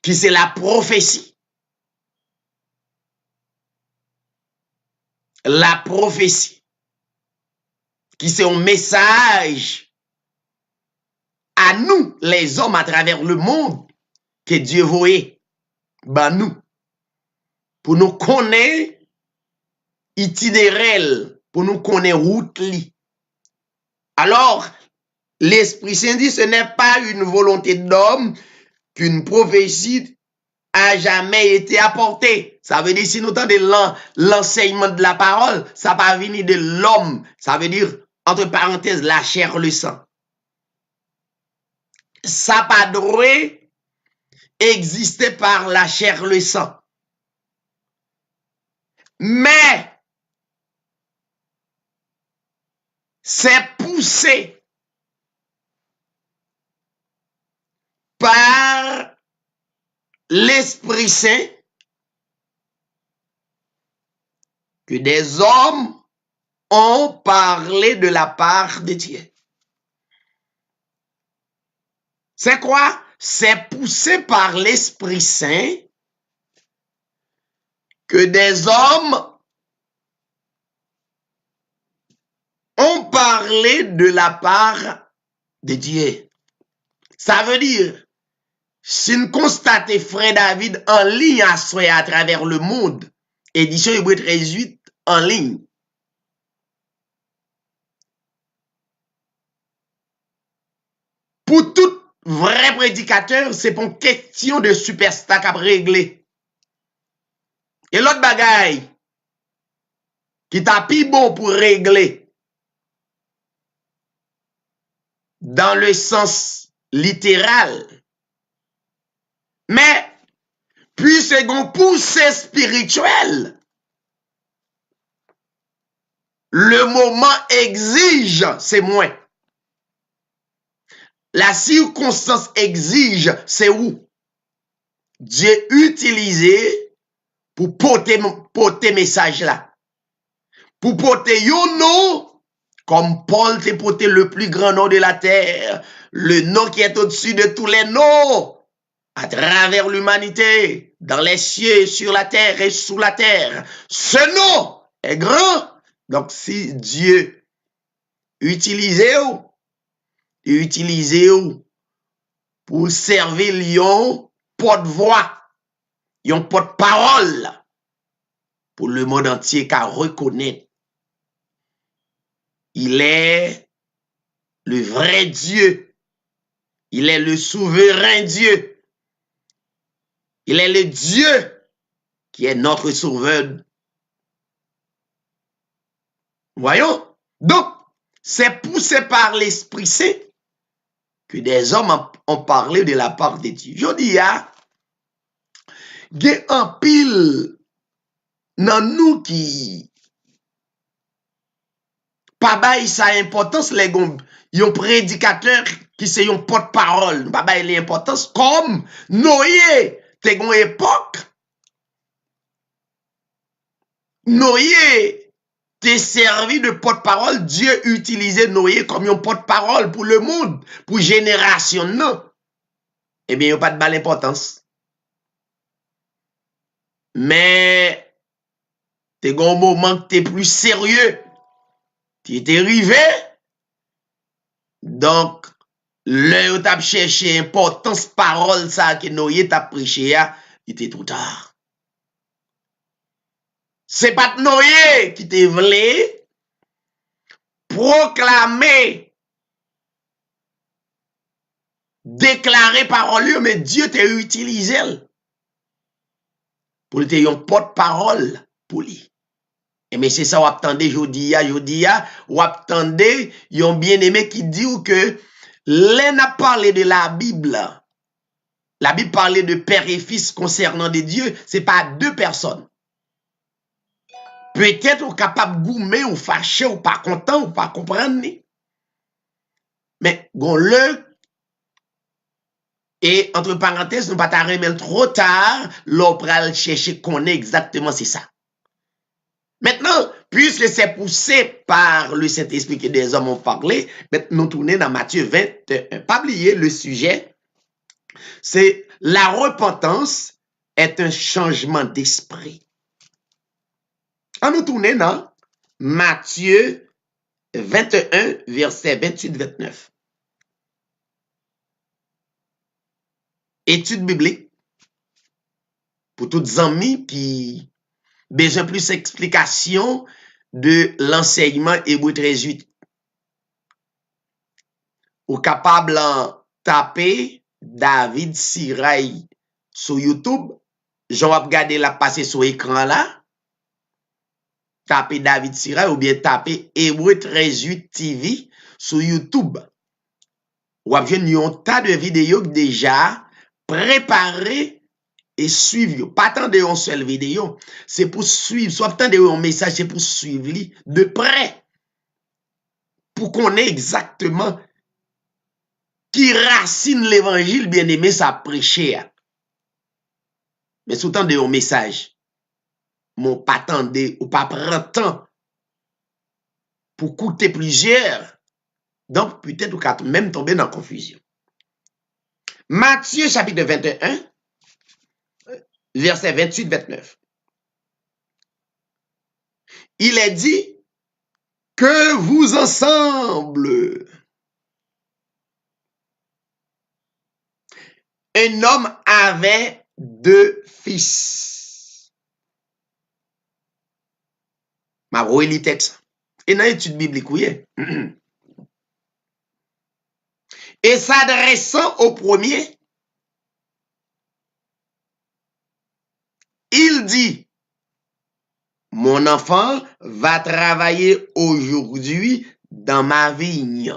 qui c'est la prophétie, qui c'est un message à nous, les hommes à travers le monde, que Dieu voyait, ben nous, pour nous connaître itinéraire, pour nous connaître route li. Alors, l'Esprit Saint dit, ce n'est pas une volonté d'homme qu'une prophétie a jamais été apportée. Ça veut dire, si nous entendons l'enseignement de la parole, ça va venir de l'homme. Ça veut dire, entre parenthèses, la chair, le sang. Ça pas droit exister par la chair, le sang. Mais, c'est poussé par l'Esprit Saint que des hommes ont parlé de la part de Dieu. C'est quoi? C'est poussé par l'Esprit Saint que des hommes ont parlé de la part de Dieu. Ça veut dire, si nous constatons frère David en ligne à travers le monde, édition Hébreu 13:8 en ligne. Pour tout vrai prédicateur, c'est pour une question de superstar à régler. Et l'autre bagaille qui t'a plus bon pour régler dans le sens littéral, mais puis c'est une poussée spirituelle. Le moment exige, c'est moins. La circonstance exige, c'est où? Dieu utilisé pour porter message là. Pour porter yon nom, comme Paul t'a porté le plus grand nom de la terre, le nom qui est au-dessus de tous les noms, à travers l'humanité, dans les cieux, sur la terre et sous la terre. Ce nom est grand. Donc si Dieu utilisé pour servir lion porte-voix, yon porte-parole pour le monde entier qu'à reconnaître. Il est le vrai Dieu. Il est le souverain Dieu. Il est le Dieu qui est notre sauveur. Voyons. Donc, c'est poussé par l'Esprit Saint que des hommes ont parlé de la part de Dieu. Je dis, il y a un pile dans nous qui pas bail sa importance, les yon prédicateur qui c'est yon porte-parole, pas bail l'importance comme Noé, te gon époque. Noé t'es servi de porte-parole, Dieu utilisait Noé comme un porte-parole pour le monde, pour génération, non. Eh bien, il n'y a pas de balle importance. Mais, t'es un moment que t'es plus sérieux. Tu étais arrivé. Donc, le ou t'a cherché importance parole ça que Noé t'a prêché, il était trop tard. C'est pas Noé qui te voulait proclamer, déclarer parole, mais Dieu t'a utilisé pour te yon porte-parole pour lui. Et mais c'est ça, ou attendez, jodi, ou attendez, yon bien-aimé qui dit que l'un a parlé de la Bible parlait de père et fils concernant des dieux, c'est pas deux personnes. Peut-être ou capable goumer ou fâché ou pas content ou pas comprendre. Mais gon le et entre parenthèses, nous pas ta remettre trop tard, l'on pral chercher qu'on est exactement c'est ça. Maintenant, puisque c'est poussé par le Saint-Esprit que des hommes ont parlé, maintenant nous tournons dans Matthieu 21. Pas oublier le sujet, c'est la repentance est un changement d'esprit. On nous tourne dans Matthieu 21, verset 28-29. Étude biblique pour toutes amis qui besoin plus d'explication de l'enseignement Hébreu 13:8. Ou capable de taper David Sirail sur YouTube. Je vais regarder la passer sur l'écran là. Tapez David Sirail ou bien tapez Hébreu 13:8 TV sur YouTube. Ou avez un tas de vidéos déjà préparées et suivre. Pas tant de une seule vidéo, c'est pour suivre. Soit tant de un message, c'est pour suivre de près. Pour qu'on ait exactement qui racine l'évangile bien-aimé ça prêcher. Mais sous tant de un message, mon pas tendez ou pas prendre temps pour coûter plusieurs. Donc, peut-être ou qu'à même tomber dans la confusion. Matthieu chapitre 21, verset 28-29. Il est dit que vous ensemble, un homme avait 2 fils. Ma le texte. Et dans l'étude biblique, oui. Et s'adressant au premier, il dit, mon enfant va travailler aujourd'hui dans ma vigne.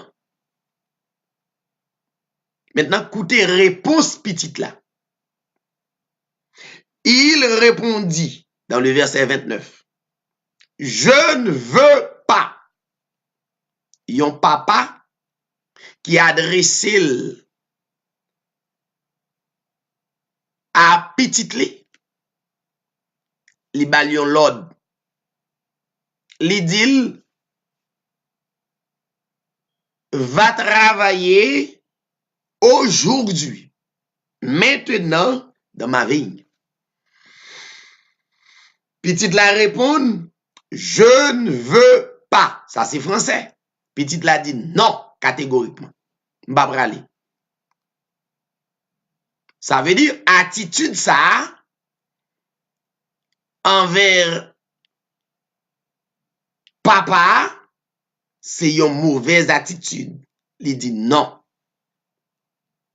Maintenant, écoutez, réponse petite là. Il répondit dans le verset 29, je ne veux pas. Yon papa qui adressé à petite li balion l'ordre. Li dit va travailler aujourd'hui, maintenant dans ma vigne. Petite la répond, je ne veux pas. Ça c'est français. Petite la dit non, catégoriquement. M'pa prale. Ça veut dire attitude ça envers papa, c'est une mauvaise attitude. Il dit non.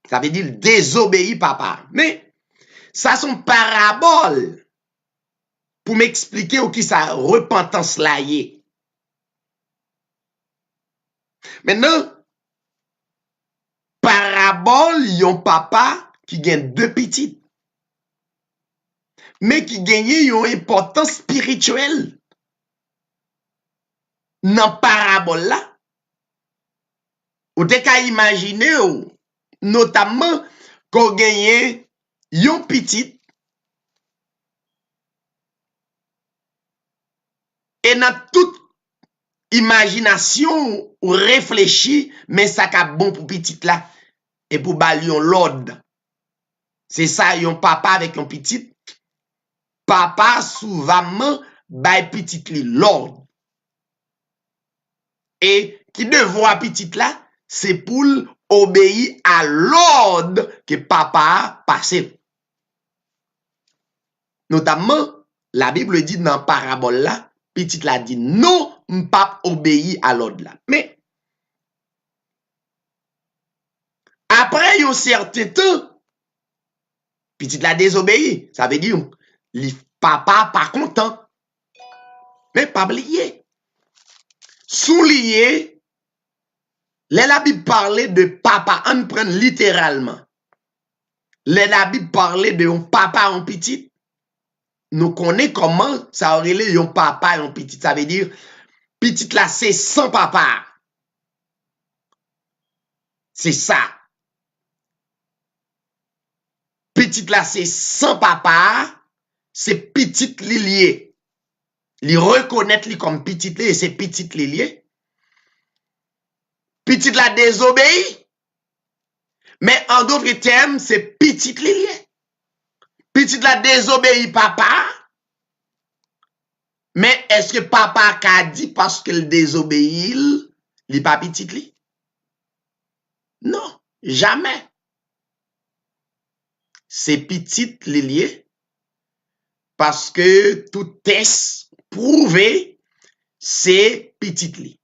Ça veut dire désobéir papa. Mais ça sont paraboles pour m'expliquer où qui ça repentance là y est. Maintenant, parabole, yon papa qui gagne 2 petites, mais qui gagne une importance spirituelle. Dans parabole là, ou te ka imaginer notamment qu'on gagne yon petite et dans toute imagination ou réfléchir, mais ça ka bon pour petite là et pour balion l'ordre. C'est ça, yon papa avec yon petite. Papa souvent bay petite li l'ordre. Et qui devoir petite là, c'est pour obéit à l'ordre que papa a passé. Notamment, la Bible dit dans la parabole là, petit la dit non, m'pap obéi à l'ordre là. Mais après un certain temps, petit la désobéi. Ça veut dire le papa pas content. Mais pas oublier. Soulier, la Bible parlait de papa, on prend littéralement. La Bible parlait de un papa en petit. Nous connaissons comment ça aurait un papa et un petit. Ça veut dire, petit là, c'est sans papa. C'est ça. Petit là, c'est sans papa. C'est petit lié. Li reconnaître li comme petit et c'est petit lié. Petit la désobéi. Mais en d'autres termes, c'est petit lié. Petit la désobéi papa. Mais est-ce que papa a dit parce qu'il désobéit, il pas petit li? Non, jamais. C'est petit lié. Parce que tout test prouvé, c'est petit li.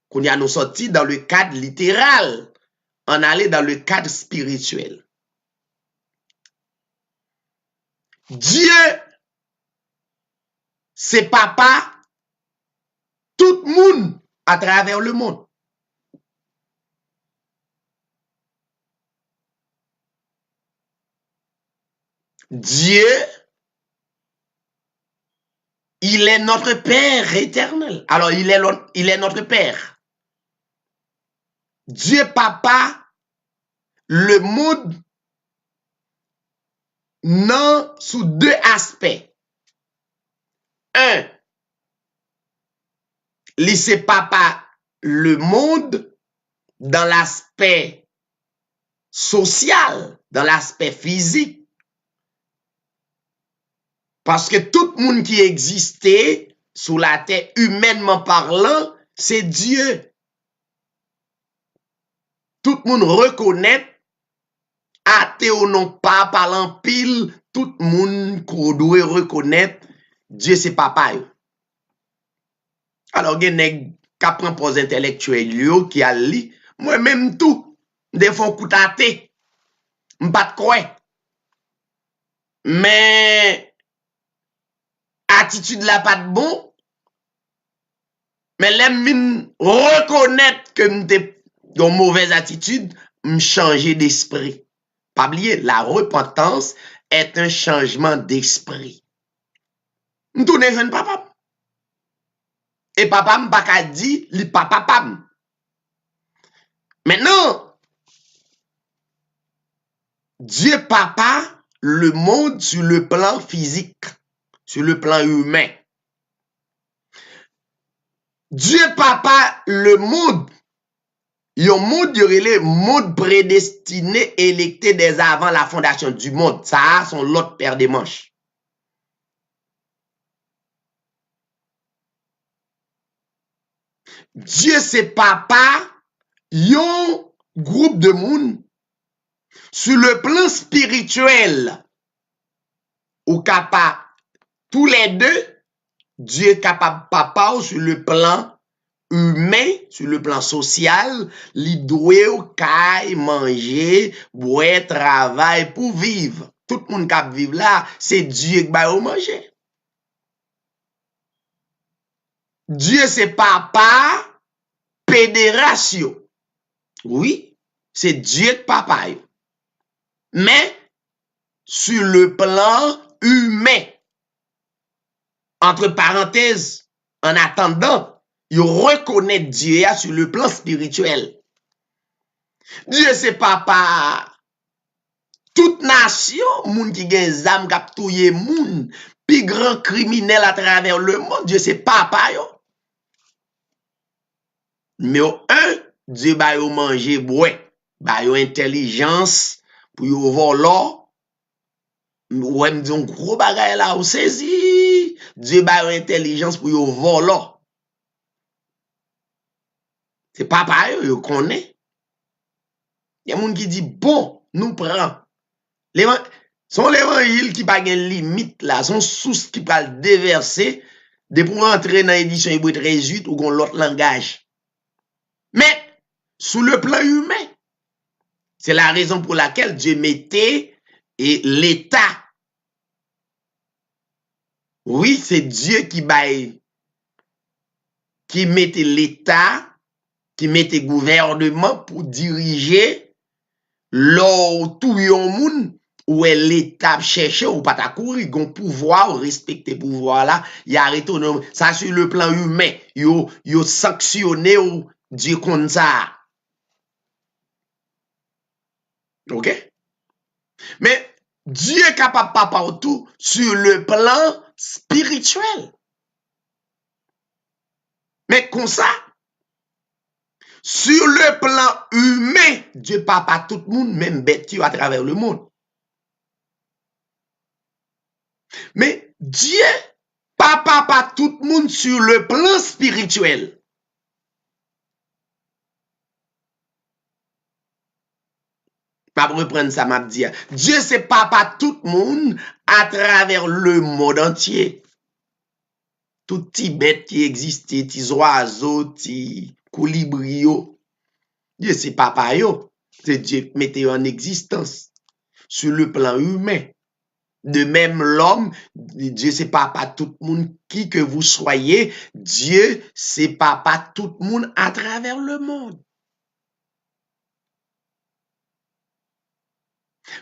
Qu'on y a nous sorti dans le cadre littéral, on allait dans le cadre spirituel. Dieu, c'est papa, tout le monde à travers le monde. Dieu, il est notre Père éternel. Alors, il est notre Père. Dieu papa, le monde, non, sous deux aspects. Un, c'est papa, le monde, dans l'aspect social, dans l'aspect physique. Parce que tout le monde qui existait sous la terre, humainement parlant, c'est Dieu. Tout le monde reconnaît, athée ou non pas, parlant pile, tout le monde qu'on doit reconnaître, Dieu c'est papa. Alors, il y a des gens pose intellectuels qui a li, moi-même tout, des fois coup athée, m'pas de quoi. Mais attitude là pas de bon, mais l'aime reconnaître que m'te une mauvaise attitude, me changer d'esprit. Pas oublier, la repentance est un changement d'esprit. M'tourne jeune papa. Et papa m'pa ka dit, li papa pam. Maintenant, Dieu papa le monde sur le plan physique, sur le plan humain. Dieu papa le monde. Yon monde le monde prédestiné électé dès avant la fondation du monde. Ça son l'autre paire des manches. Dieu c'est papa yon groupe de monde sur le plan spirituel ou capable tous les deux. Dieu est capable papa ou sur le plan humain, sur le plan social, li doit kay manger, boire, travail pour vivre. Tout le monde qui vivre là, c'est Dieu qui va manger. Dieu c'est papa pédération. Oui, c'est Dieu qui papa. Mais sur le plan humain, entre parenthèses, en attendant, il reconnaît Dieu sur le plan spirituel. Dieu c'est papa. Toute nation, moun qui gen zam k'ap touye moun, pi grand criminel à travers le monde, Dieu c'est papa yo. Numéro 1, Dieu ba yo manger boire, ba yo intelligence pour yo voler. Ouais, me dit un gros bagay là ou saisi. Dieu ba yo intelligence pour yo voler. C'est papa yo connaît. Il y a des gens qui disent, bon, nous prenons. Son l'évangile qui pas de limite là, son source qui va le déverser, de pour entrer dans l'édition hébreu 18 ou dans l'autre langage. Mais, sous le plan humain, c'est la raison pour laquelle Dieu mettait l'État. Oui, c'est Dieu qui mettait l'État, qui mettait gouvernement pour diriger l'or tout yon moun où est l'État cherché ou pas ta courir, gon pouvoir, respecter pouvoir là, y arrête ça sur le plan humain, yo sanctionné ou Dieu comme ça. OK? Mais Dieu est capable pas partout sur le plan spirituel. Mais comme ça, sur le plan humain, Dieu pas pas tout le monde, même bête à travers le monde. Mais Dieu pas tout le monde sur le plan spirituel. Je vais reprendre ça, m'a dit. Dieu c'est pas tout le monde à travers le monde entier. Tout petit bête qui existe, petits oiseaux, petits colibrio. Dieu c'est papa yo. C'est Dieu qui mette en existence sur le plan humain. De même l'homme, Dieu c'est pas tout le monde qui que vous soyez, Dieu c'est pas tout le monde à travers le monde.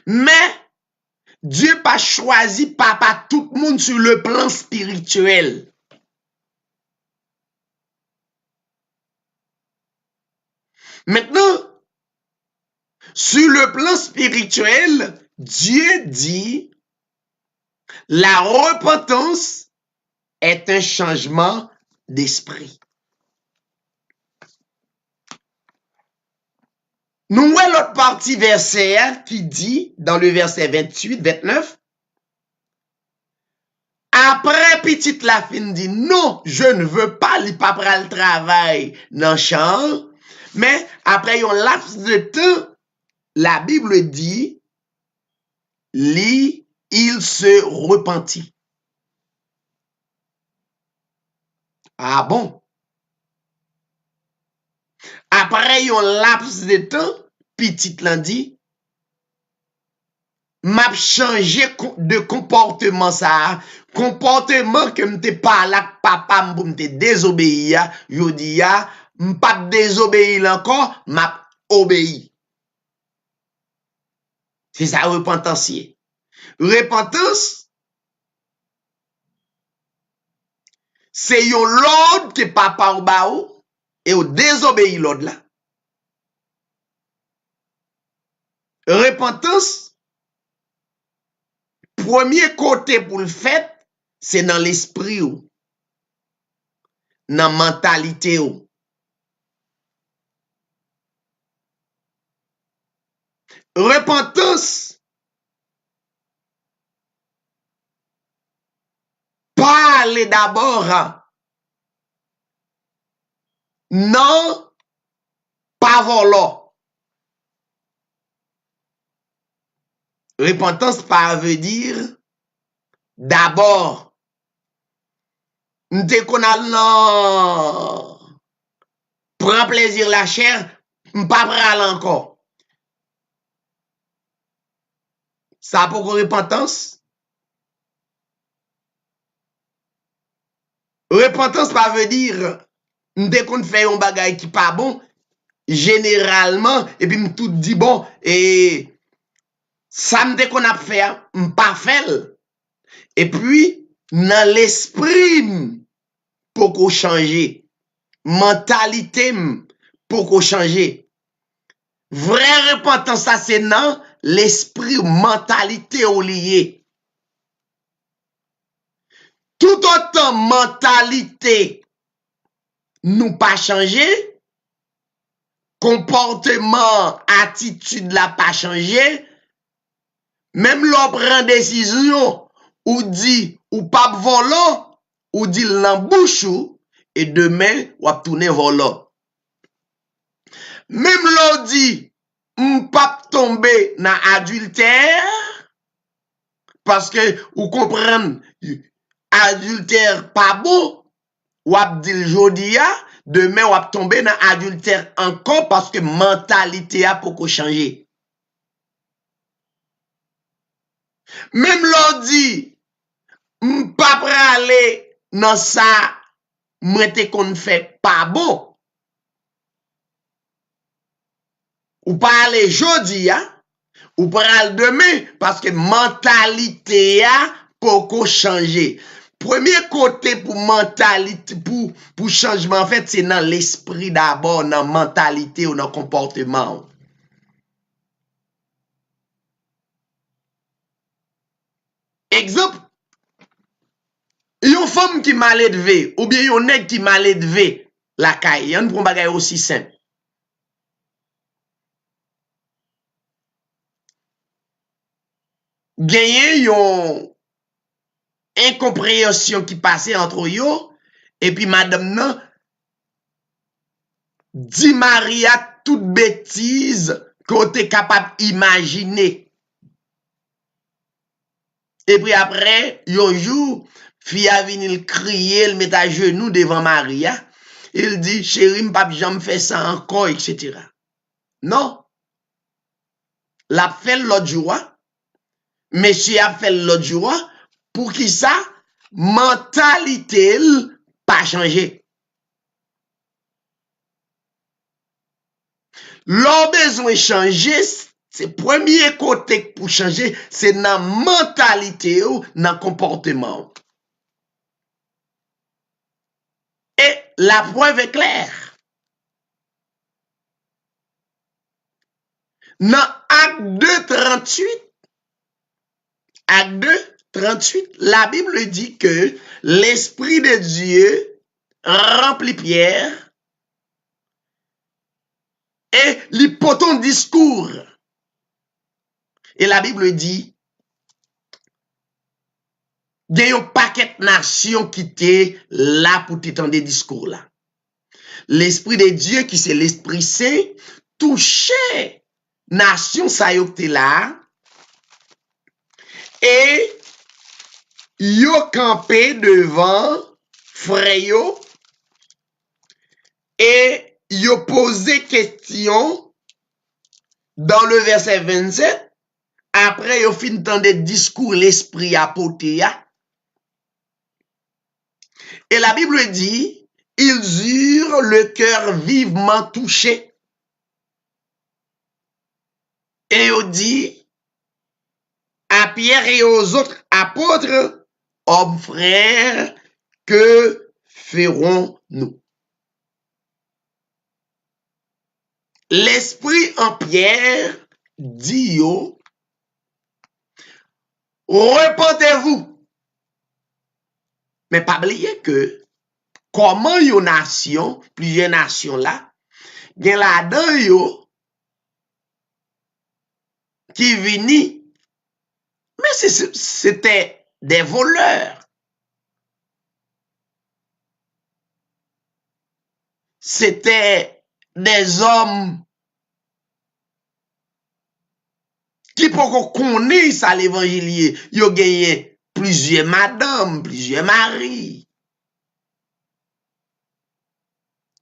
Mais Dieu pas choisi pas tout le monde sur le plan spirituel. Maintenant, sur le plan spirituel, Dieu dit la repentance est un changement d'esprit. Nous voyons l'autre partie verset qui dit, dans le verset 28, 29, après petite la fin dit, non, je ne veux pas li pa pral travail dans champ, mais après un laps de temps, la Bible dit, il se repentit. Ah bon? Après un laps de temps, petit lundi, m'a changé de comportement ça, comportement que m'te pas là papa m'te désobéir, yo di ya, m'pas désobéir encore, m'a obéi. C'est ça repentance. Repentance, c'est yon l'ordre que papa ou ba ou, et ou désobéi l'ordre là. Repentance, premier côté pour le fait, c'est dans l'esprit ou, dans la mentalité ou. Repentance, parler d'abord, non, pas volant. Repentance pas veut dire d'abord m'te qu'on a non prend plaisir la chair m'pas pral encore. Ça pour repentance. Repentance pas veut dire m'te qu'on fait un bagay qui pas bon généralement et puis m'tout dit bon et ça me qu'on a fait, m'pas fait. Et puis, dans l'esprit, pour qu'on change. Mentalité, pour qu'on change. Vraie repentance, ça c'est dans l'esprit, mentalité au lié. Tout autant mentalité nous pas changer, comportement, attitude là pas changer, même l'on prend décision, ou dit, ou pas volant, ou dit l'embouche, et demain, ou tourner volant. Même l'on dit, m'pas tomber dans adultère parce que ou comprendre adultère pas bon ou ap dit jodi a demain ou ap tomber dans adultère encore parce que mentalité a pour changer. Même l'ordi m'pas aller dans ça moi te qu'on fait pas bon. Ou pas aller jodi a ou pas aller demain parce que mentalité a pour changer. Premier côté pour mentalité pour changement en fait c'est dans l'esprit d'abord, dans mentalité ou dans comportement. Exemple, une femme qui mal élevée ou bien un nèg qui mal élevé la caille, yon prend bagay aussi simple. Gagné yon incompréhension qui passait entre yo et puis madame nan dit Maria toute bêtise qu'on t'es capable d'imaginer. Et puis après, yon jour, fille a venu crier, elle met à genoux devant Maria. Il dit, chérie, m'pap jamais fait ça encore, etc. Non. L'a fait l'autre jour. Monsieur a fait l'autre jour. Pour qui ça? Mentalité pas changé. L'on besoin changer, c'est premier côté pour changer, c'est dans mentalité ou dans comportement. Et la preuve est claire. Dans Acte 2:38, Acte 2:38, la Bible dit que l'Esprit de Dieu remplit Pierre et l'hypoton discours. Et la Bible dit, il y a un paquet de nations qui étaient là pour t'entendre des discours là. L'Esprit de Dieu, qui c'est l'Esprit Saint, touchait nation ça y était là. Et yo campé devant frère yo et yo posé question dans le verset 27. Après yo fin tande discours l'esprit apporté ya. Et la Bible dit, ils eurent le cœur vivement touché. Et yo dit à Pierre et aux autres apôtres, hommes frères, que ferons-nous? L'esprit en Pierre dit yo, repentez-vous. Mais pas oublier que comment yon nation, plusieurs nations là, gen là-dedans yo qui vini, mais c'était des voleurs. C'était des hommes qui pour connaître ça l'évangile, yo gagné plusieurs madames, plusieurs maris.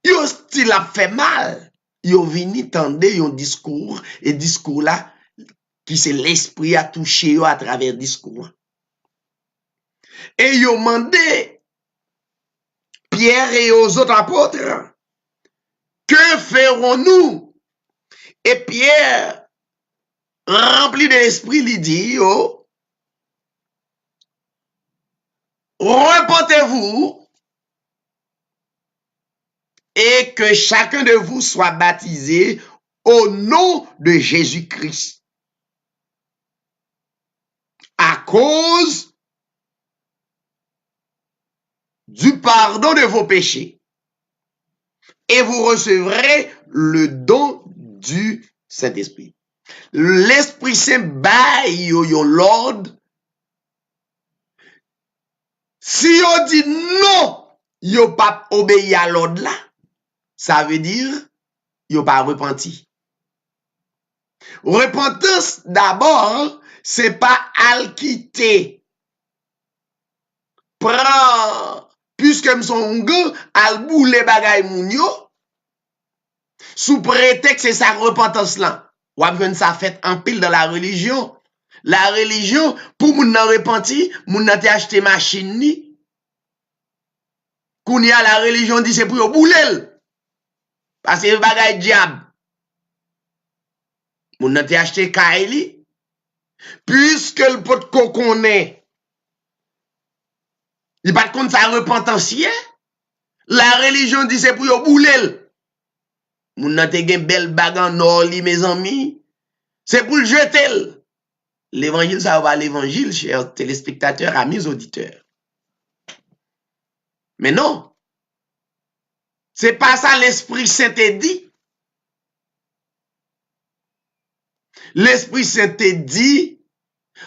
Yo style a fait mal. Yo vini tande yon discours et discours là qui c'est l'esprit a touché yo à travers discours. Et yo mandé Pierre et aux autres apôtres, que ferons-nous? Et Pierre, rempli de l'esprit, lui dit, yo, repentez-vous et que chacun de vous soit baptisé au nom de Jésus-Christ à cause du pardon de vos péchés et vous recevrez le don du Saint-Esprit. L'Esprit Saint baille yo l'ordre. Si yo dit non, yo pas obéi à l'ordre là, ça veut dire yo pas repenti. Repentance, d'abord, c'est pas al quitter. Prends, puisque m'son gars, al boule bagay moun yo, sous prétexte c'est sa repentance là. Ou apren ça fait en pile dans la religion. La religion, pour moun nan repenti, moun nan te acheté machine ni. Koun ya la religion dit c'est pour yo boulel. Parce que bagay diable. Moun nan te acheté kaili. Puisque le pot ko connaît, il pas de compte sa repentance. La religion dit c'est pour yo boulel. Moun nan te gen bel bagan or li mes amis. C'est pour le jeter. L'évangile, ça va l'évangile, chers téléspectateurs, amis auditeurs. Mais non. C'est pas ça l'Esprit Saint te dit. L'Esprit Saint te dit,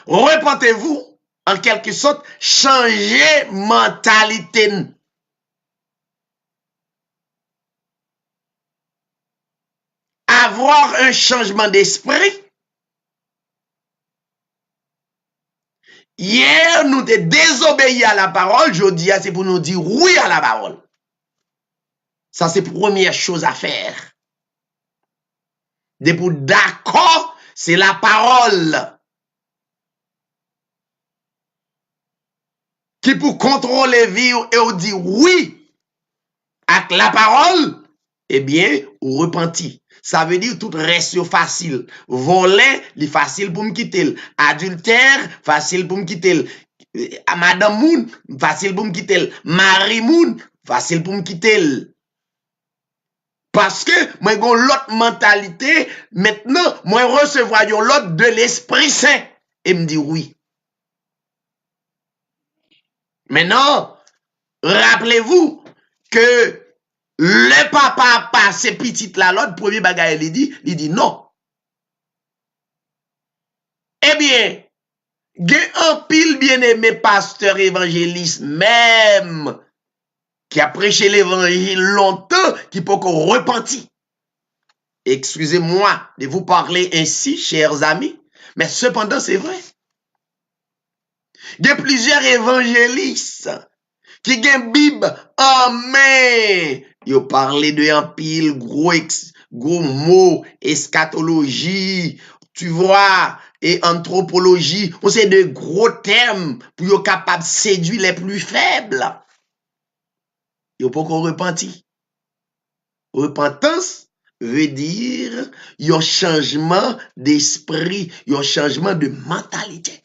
repentez-vous, en quelque sorte, changez mentalité. Avoir un changement d'esprit. Hier, nous te désobéi à la parole. Aujourd'hui, c'est pour nous dire oui à la parole. Ça, c'est la première chose à faire. Depuis d'accord, c'est la parole qui pour contrôler vie et on dit oui avec la parole, eh bien, ou repenti. Ça veut dire tout reste facile. Voler, c'est facile pour me quitter. Adultère, facile pour me quitter. Madame Moun, facile pour me quitter. Marie Moun, facile pour me quitter. Parce que moi j'ai l'autre mentalité, maintenant, moi recevoir l'autre de l'Esprit Saint et me dit oui. Maintenant, rappelez-vous que le papa passe petite là, l'autre premier bagage, il dit non. Eh bien, il y a un pile bien-aimé pasteur évangéliste même qui a prêché l'évangile longtemps, qui peut encore repentir. Excusez-moi de vous parler ainsi, chers amis, mais cependant c'est vrai. Il y a plusieurs évangélistes qui ont une Bible en main. Ils ont parlé de un pile gros mots, eschatologie, tu vois, et anthropologie. On sait de gros termes pour être capable de séduire les plus faibles. Ils n'ont pas encore repenti. Repentance veut dire un changement d'esprit, un changement de mentalité.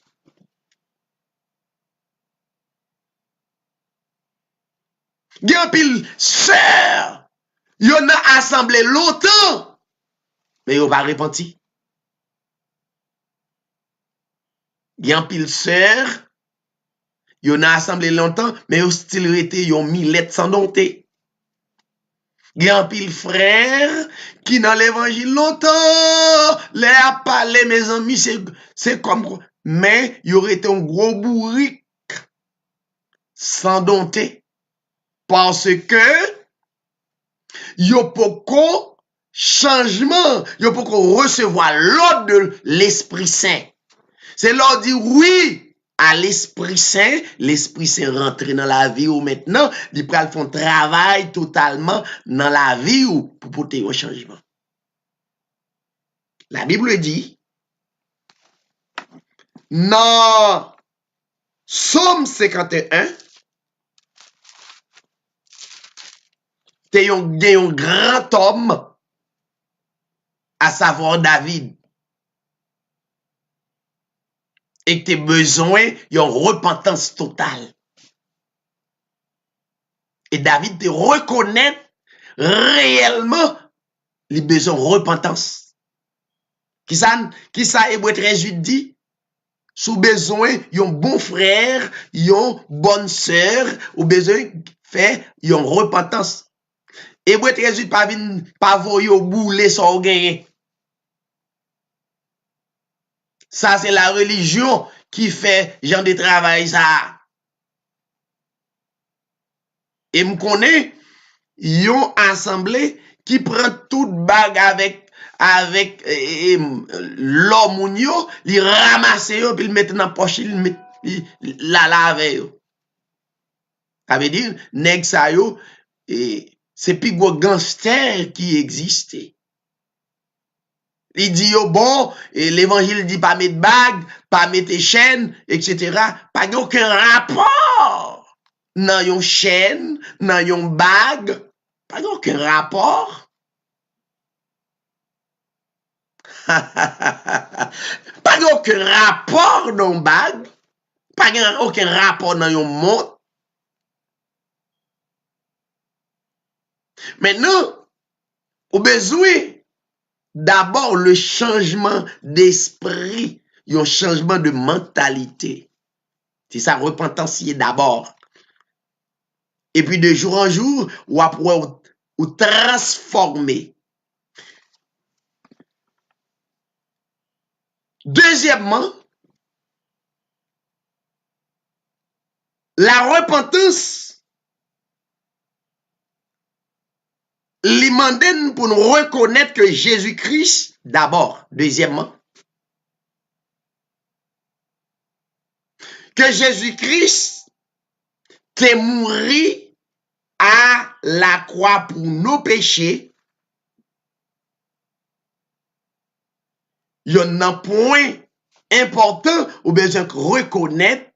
Il y a un pile sœur, il y en a assemblé longtemps, mais ils n'ont pas repenti. Il y a un pile sœur, il y en a assemblé longtemps, mais ils ont still été, ils ont mis lettre sans dompter. Il y a un pile frère qui dans l'évangile longtemps, les a parlé, mes amis, c'est comme, mais il y aurait été un gros bourrique sans dompter. Parce que il y a beaucoup changement, il y a beaucoup recevoir l'ordre de l'Esprit Saint. C'est leur dire oui à l'Esprit Saint rentre dans la vie ou maintenant, il prend son travail totalement dans la vie ou pour porter un changement. La Bible dit dans Somme 51, t'es un grand homme, à savoir David. Et que t'es besoin d'une repentance totale. Et David te reconnaît réellement les besoins de repentance. Qui ça Hébreux 13:8 dit? Sous besoin d'un bon frère, d'une bonne sœur, ou besoin de faire une repentance. Hébreux 13:8 pas voyer au boulet sans gagner. Ça, c'est la religion qui fait genre de travail, ça. Et me connaît, yon assemblée qui prend toute bague avec avec l'homme, il ramasse, puis il met dans la poche, il la lave. Ça veut dire, nèg sa yo, c'est plus gros gangster qui existait. Il dit, yo, bon, l'évangile dit pas mettre bague, pas mettre chaîne, etc. Pas aucun rapport. Nan yon chaîne, nan yon bague, pas aucun rapport. Pas aucun rapport dans bague, pas aucun rapport dans yon montre. Maintenant, au besoin d'abord le changement d'esprit, un changement de mentalité. C'est ça, repentance d'abord. Et puis de jour en jour, ou transformer. Deuxièmement, la repentance li manden pour nous reconnaître que Jésus-Christ, d'abord. Deuxièmement, que Jésus-Christ t'est mouru à la croix pour nos péchés. Il y a un point important ou besoin de reconnaître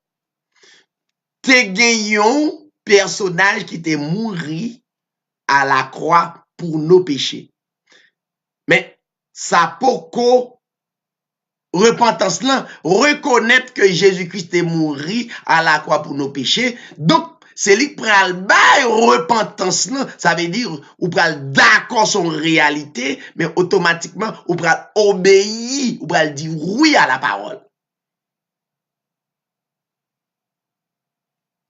t'es gagnant personnage qui t'est mouru à la croix pour nos péchés. Mais ça pourquoi repentance là, reconnaître que Jésus-Christ est mort à la croix pour nos péchés. Donc, c'est lui qui prend le bail repentance là, ça veut dire ou prend d'accord son réalité, mais automatiquement ou prend obéir, ou prend dire oui à la parole.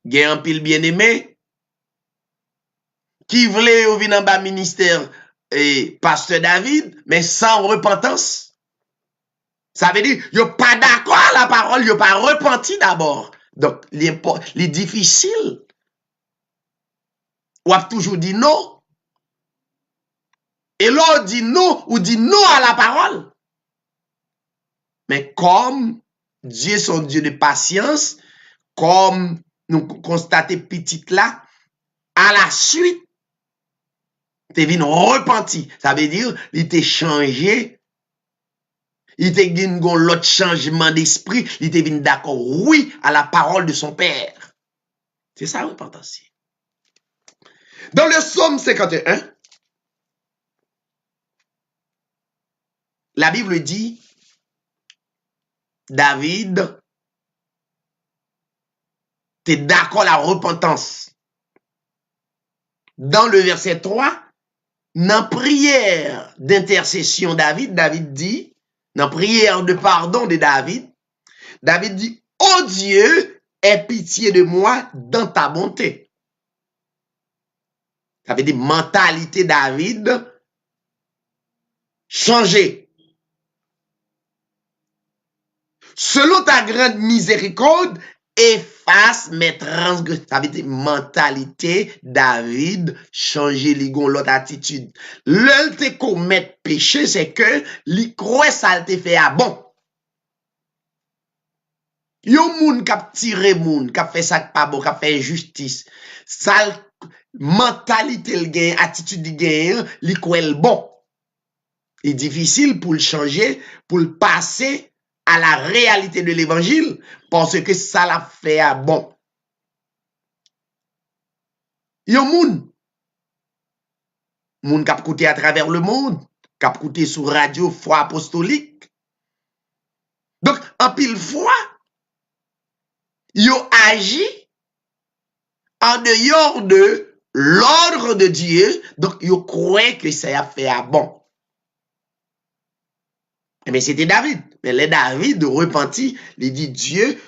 Gen un pile bien-aimé qui voulait venir en bas ministère pasteur David, mais sans repentance. Ça veut dire, il n'est pas d'accord à la parole, il n'est pas repenti d'abord. Donc, il est difficile. Ou a toujours dit non. Et l'on dit non, ou dit non à la parole. Mais comme Dieu est son Dieu de patience, comme nous constatons petit là, à la suite, t'es venu repenti. Ça veut dire, il t'est changé. Il t'est venu l'autre changement d'esprit. Il t'est venu d'accord, oui, à la parole de son Père. C'est ça, repentance. Dans le psaume 51, la Bible dit, David, t'es d'accord à la repentance. Dans le verset 3, dans prière d'intercession David dit, dans prière de pardon de David dit, oh Dieu, aie pitié de moi dans ta bonté. Ça veut dire mentalité David changée. Selon ta grande miséricorde, efface mes transgressions. Ça veut dire mentalité David changer l'autre attitude. L'un te commettre péché, c'est que li croit ça te fait à bon. Yon moun k'ap tire moun, k'ap fait ça pas bon, k'ap fait injustice. Ça mentalité le gain, attitude le gain, li croit le bon. Il est difficile pour le changer, pour le passer à la réalité de l'évangile, parce que ça l'a fait à bon. Yon moun k'ap koute à travers le monde, k'ap koute sur radio Foi Apostolique. Donc, en pile fois, yo agi en dehors de l'ordre de Dieu, donc yo croit que ça a fait à bon. Mais c'était David. Mais les David repenti, il dit Dieu,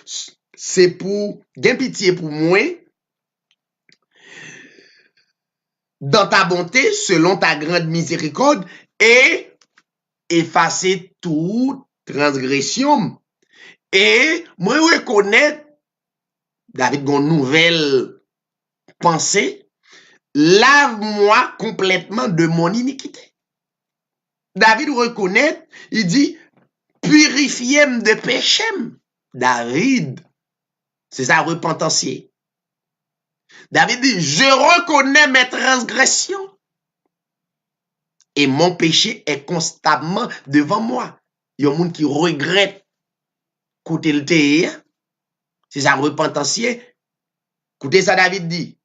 c'est pour gain pitié pour moi, dans ta bonté, selon ta grande miséricorde, et effacer toute transgression. Et moi reconnaître, David, une nouvelle pensée, lave-moi complètement de mon iniquité. David reconnaît, il dit, purifiez-moi de péché. David, c'est ça, repentancier. David dit, je reconnais mes transgressions et mon péché est constamment devant moi. Il y a un monde qui regrette écouter le thé. C'est ça, repentancier. Écoutez ça, David dit.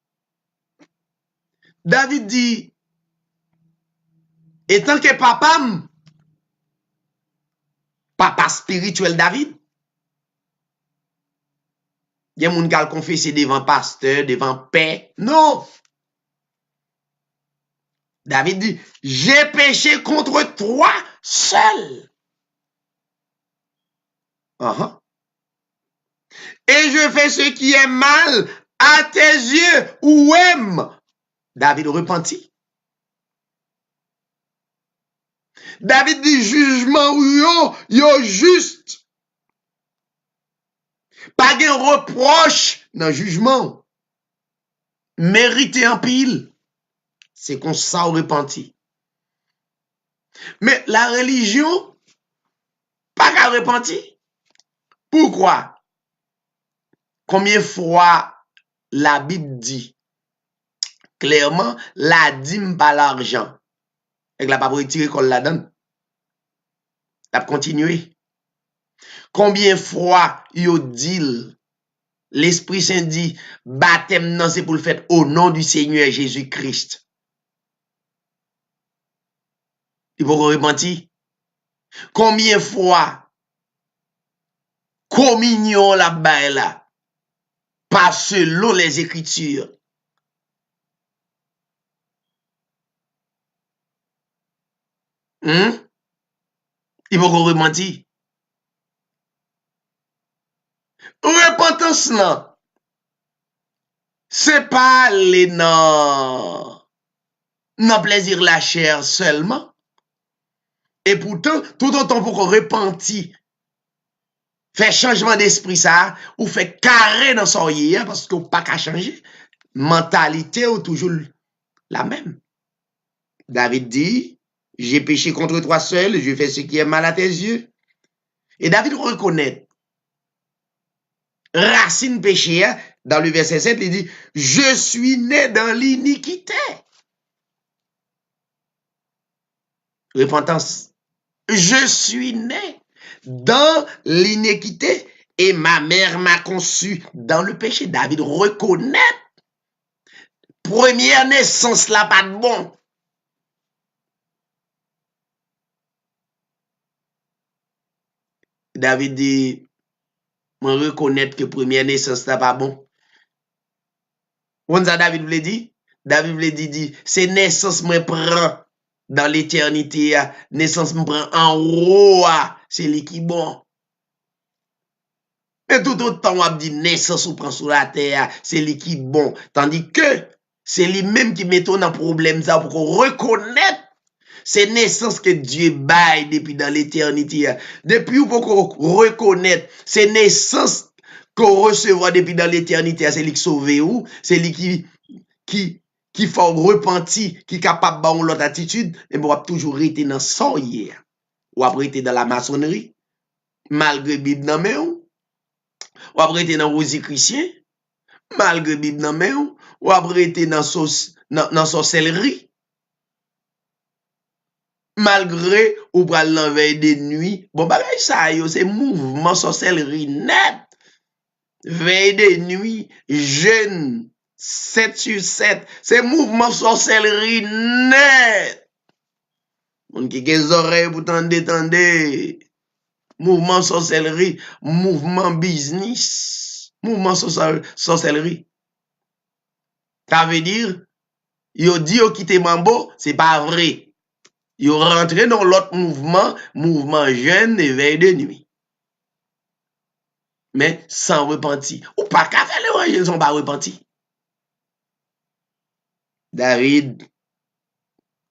David dit, étant que papa spirituel David, il y a des gens qui ont confessé devant pasteur, devant père. Non. David dit, j'ai péché contre toi seul. Et je fais ce qui est mal à tes yeux ou aime. David repentit. David dit, jugement yo juste. Pas de reproche dans le jugement. Mérité en pile. C'est qu'on s'en repentit. Mais la religion, pas qu'à repentir. Pourquoi? Combien de fois la Bible dit clairement, la dîme pas l'argent. Et la pas retirer qu'on la donne. La continuer. Combien de fois yo dit l'Esprit Saint dit baptême non c'est pour le faire au nom du Seigneur Jésus-Christ. Il faut repentir. Combien de fois communion la baille là pas selon les Écritures. Il faut repentir. Repentance là, c'est pas les non plaisir la chair seulement. Et pourtant, tout autant pour qu'on repentit, fait changement d'esprit ça, ou fait carré dans son hier, parce qu'on pas qu'à changer. Mentalité ou toujours la même. David dit, j'ai péché contre toi seul, je fais ce qui est mal à tes yeux. Et David reconnaît, racine péché, dans le verset 7, il dit, je suis né dans l'iniquité. Repentance. Je suis né dans l'iniquité et ma mère m'a conçu dans le péché. David reconnaît. Première naissance là, pas de bon. David dit, moi reconnaître que première naissance là, pas bon. On ça David voulait dire? David voulait dire, c'est naissance moi prend dans l'éternité, naissance me prend en haut, c'est lui qui bon. Mais tout autant on dit naissance ou prend sur la terre, c'est lui qui bon. Tandis que c'est lui-même qui met dans problème ça pour qu'on reconnaisse c'est naissance que Dieu baille depuis dans l'éternité. Depuis pour qu'on reconnaisse c'est naissance qu'on recevra depuis dans l'éternité, c'est lui qui sauve ou, c'est lui qui faut repentir, qui est capable de l'autre attitude, et on va toujours rester dans son hier. Ou après rester dans la maçonnerie, malgré Bible dans main, ou après rester dans Rosie Chrétien, malgré Bible dans main, ou après rester dans sorcellerie, malgré ou pral l'enveille de nuit. Bon, bagay ça, c'est mouvement sorcellerie net. Veille de nuit, jeune, 7 sur 7, c'est mouvement sorcellerie net. On qui a des oreilles pour t'entendre. Mouvement sorcellerie, mouvement business, mouvement sorcellerie. Ça veut dire, yo dit yo quitte Mambo, c'est pas vrai. Yo rentré dans l'autre mouvement jeune et veille de nuit. Mais sans repentir. Ou pas qu'à faire les gens, ils sont pas repentis. David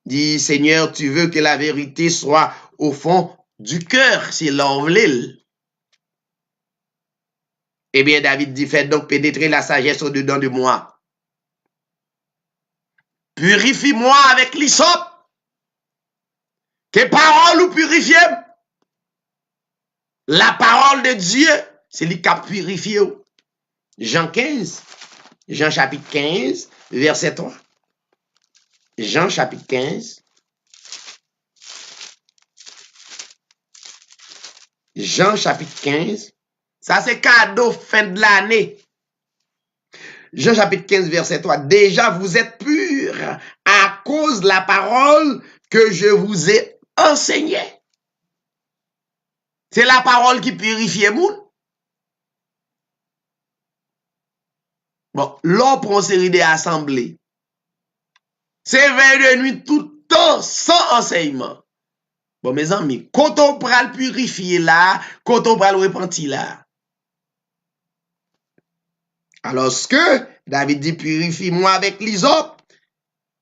dit, Seigneur, tu veux que la vérité soit au fond du cœur, c'est l'envelé. Eh bien, David dit, fais donc pénétrer la sagesse au-dedans de moi. Purifie-moi avec l'hysope, Que parole ou purifier? La parole de Dieu, c'est lui qui a purifié. Jean 15, Jean chapitre 15, verset 3. Jean chapitre 15. Jean chapitre 15. Ça, c'est cadeau fin de l'année. Jean chapitre 15, verset 3. Déjà, vous êtes purs à cause de la parole que je vous ai enseignée. C'est la parole qui purifie moun. Bon, l'on prend série d'assemblées. C'est veille de nuit tout le temps sans enseignement. Bon, mes amis, quand on pral purifier là, quand on pral repentir là. Alors, ce que David dit, purifie-moi avec l'hysope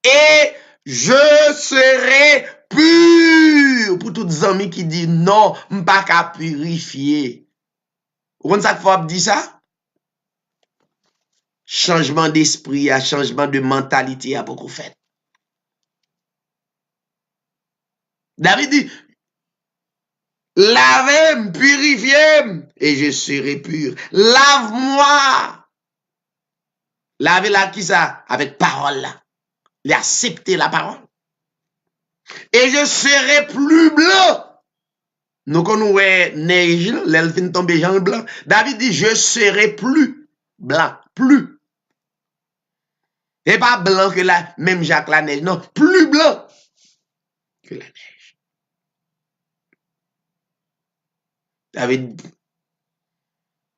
et je serai pur. Pour tous les amis qui disent non, je ne pas qu'à purifier. Vous comprenez ça qu'il faut dire ça? Changement d'esprit, changement de mentalité à beaucoup fait. David dit, lavez-moi, purifiez-moi, et je serai pur. Lave-moi. Lavez-la qui ça? Avec parole là. Il accepter la parole. Et je serai plus blanc. Nous connaissons neige, l'elfine tombe Jean blanc. David dit, je serai plus blanc. Plus. Et pas blanc que la, même Jacques la neige. Non, plus blanc que la neige. David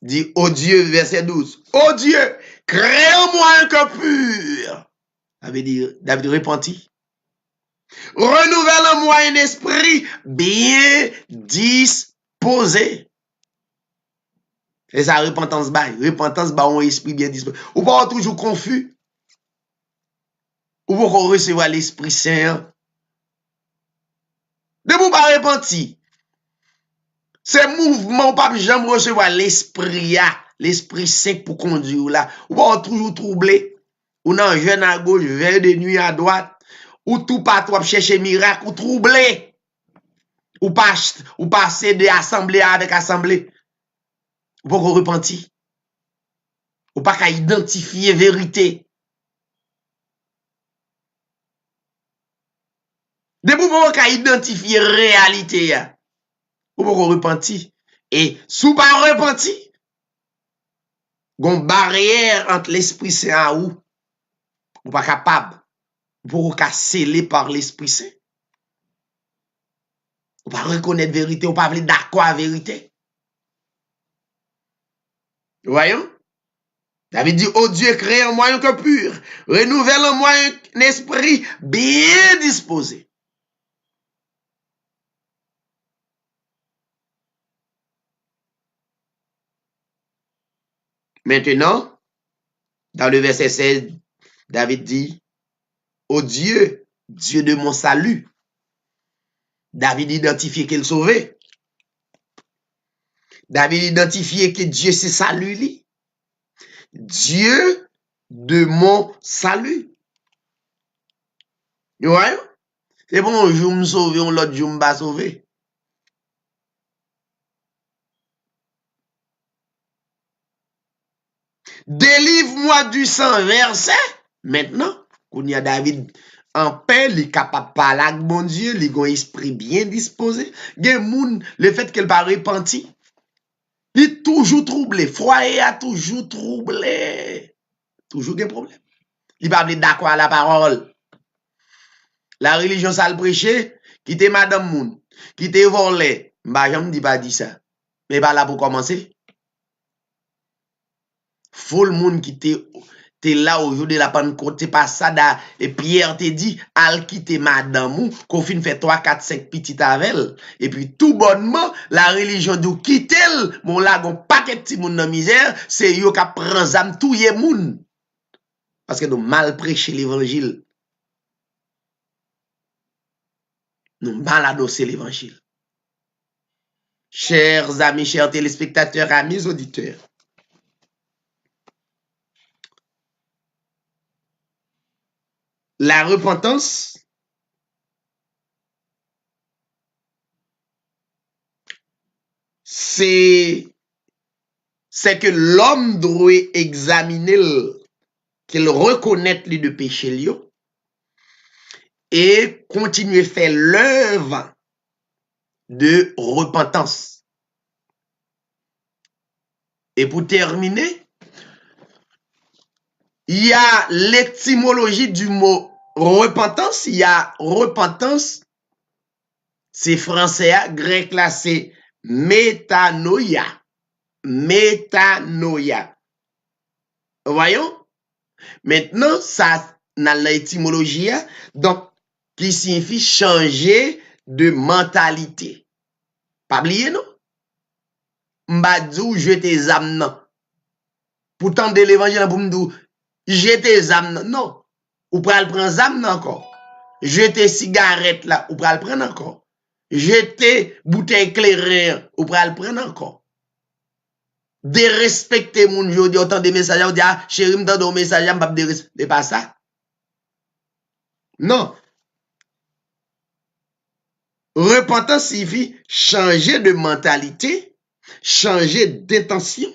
dit, oh Dieu, verset 12. Oh Dieu, crée en moi un cœur pur. David repentit. Renouvelle en moi un esprit bien disposé. C'est ça, repentance bail. Repentance bail, un esprit bien disposé. Ou pas toujours confus. Ou pas recevoir l'Esprit Saint. De vous pas repentir. Ces mouvements, pas jamais recevoir l'Esprit Saint pour conduire là. Ou pas toujours troublé. Ou non, jeune à gauche, vers de nuit à droite. Ou tout partout chercher miracle, ou troublé. Ou passer de assemblée avec assemblée. Ou pas repentir. Ou pas qu'à identifier vérité. De vous qu'à identifier réalité. Ou pas repentir. Et sous pas repentir, gon barrière entre l'Esprit Saint et ou. Ou pas capable. Pour qu'à sceller par l'Esprit Saint. Ou pas reconnaître vérité, ou pas aller d'accord à vérité. Voyons? David dit, oh Dieu, crée en moi un cœur pur, renouvelle en moi un esprit bien disposé. Maintenant, dans le verset 16, David dit, oh Dieu, Dieu de mon salut. David identifié qu'il sauvé. David identifié que Dieu c'est salut. Dieu de mon salut. Vous voyez? C'est bon, un jour me sauver, l'autre jour me pas sauver. Délivre-moi du sang versé. Maintenant, qu'on y a David en paix, il est capable de parler avec mon Dieu, il a un esprit bien disposé. Le fait qu'elle pas repenti, il est toujours troublé. Foyer a toujours troublé. Toujours des problèmes. Il pas d'accord à la parole. La religion, ça le prêcher, qui te madame moun, qui te volé. Bah, je ne pas dit ça. Mais pas là pour commencer. Faut le monde qui te là aujourd'hui la Pentecôte, c'est pas ça da, et Pierre te dit, al quitte madame ou, qu'on fin fait 3, 4, 5 petites avec elle. Et puis tout bonnement, la religion d'ou quitte elle, mon là, gon paquet de moun dans misère, c'est yo ka prend zam touye moun. Parce que nous mal prêcher l'évangile. Nous mal adosser l'évangile. Chers amis, chers téléspectateurs, amis auditeurs, la repentance c'est que l'homme doit examiner, qu'il reconnaisse les deux péchés et continuer à faire l'œuvre de repentance. Et pour terminer, il y a l'étymologie du mot repentance. Il y a repentance, c'est français, grec là, c'est métanoïa. Métanoïa. Voyons? Maintenant, ça, dans l'étymologie, donc, qui signifie changer de mentalité. Pas oublier, non? M'badou, jeter les âmes, non. Pourtant, de l'évangile, pour m'dou, jeter les âmes, non. Ou pral prendre les âmes, encore. Jeter cigarette, là, ou pral prendre encore. Jeter bouteille éclairée, ou pral prendre encore. De respecter moun jodi, autant de messages, ou di, ah, chéri, m'tande un message, m'pap de respecter pas ça. Non. Repentance signifie changer de mentalité, changer d'intention.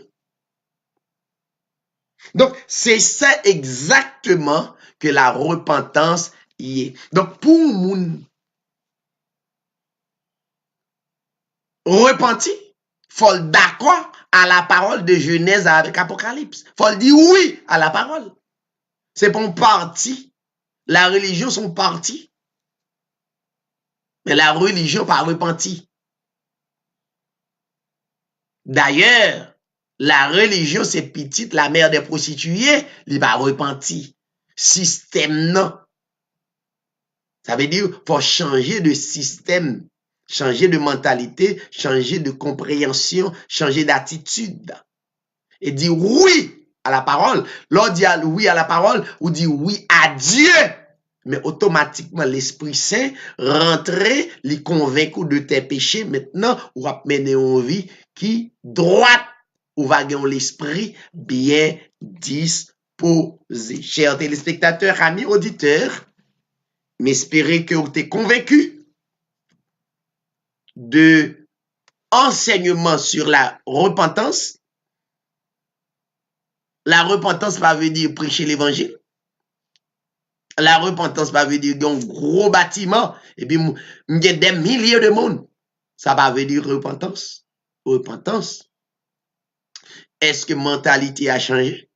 Donc, c'est ça exactement que la repentance y est. Donc, pour moun repenti, faut d'accord à la parole de Genèse avec Apocalypse. Faut dire oui à la parole. C'est pour parti. La religion sont partis. Mais la religion pas repenti. D'ailleurs, la religion c'est petite, la mère des prostituées, il pas repenti. Système non. Ça veut dire faut changer de système, changer de mentalité, changer de compréhension, changer d'attitude. Et dire oui à la parole. L'on dit oui à la parole ou dit oui à Dieu. Mais automatiquement, l'Esprit Saint rentrer, les convaincre de tes péchés. Maintenant, ou va mener une vie qui droite, ou va gagner l'esprit bien disposé. Chers téléspectateurs, amis auditeurs, m'espérer que vous êtes convaincus de enseignement sur la repentance. La repentance va veut dire prêcher l'évangile. La repentance va veut dire un gros bâtiment et puis il y a des milliers de monde. Ça va veut dire repentance. Repentance. Est-ce que mentalité a changé?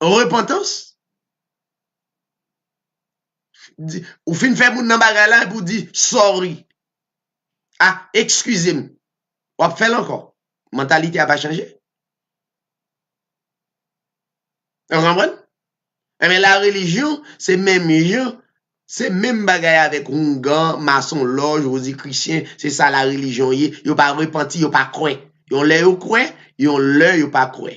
Repentance. Ou fin faire moun nan bagay la pour dire sorry. Ah, excusez-moi. Ou fait encore. Mentalité a pas changé. Vous comprenez? Mais la religion, c'est même gens, c'est même bagaille avec Ungan, maçon, loge, ou dit chrétien, c'est ça la religion. Yo pas repenti, yo pas croire. Yo l'œil yo croire, yo l'œil yo pas croire.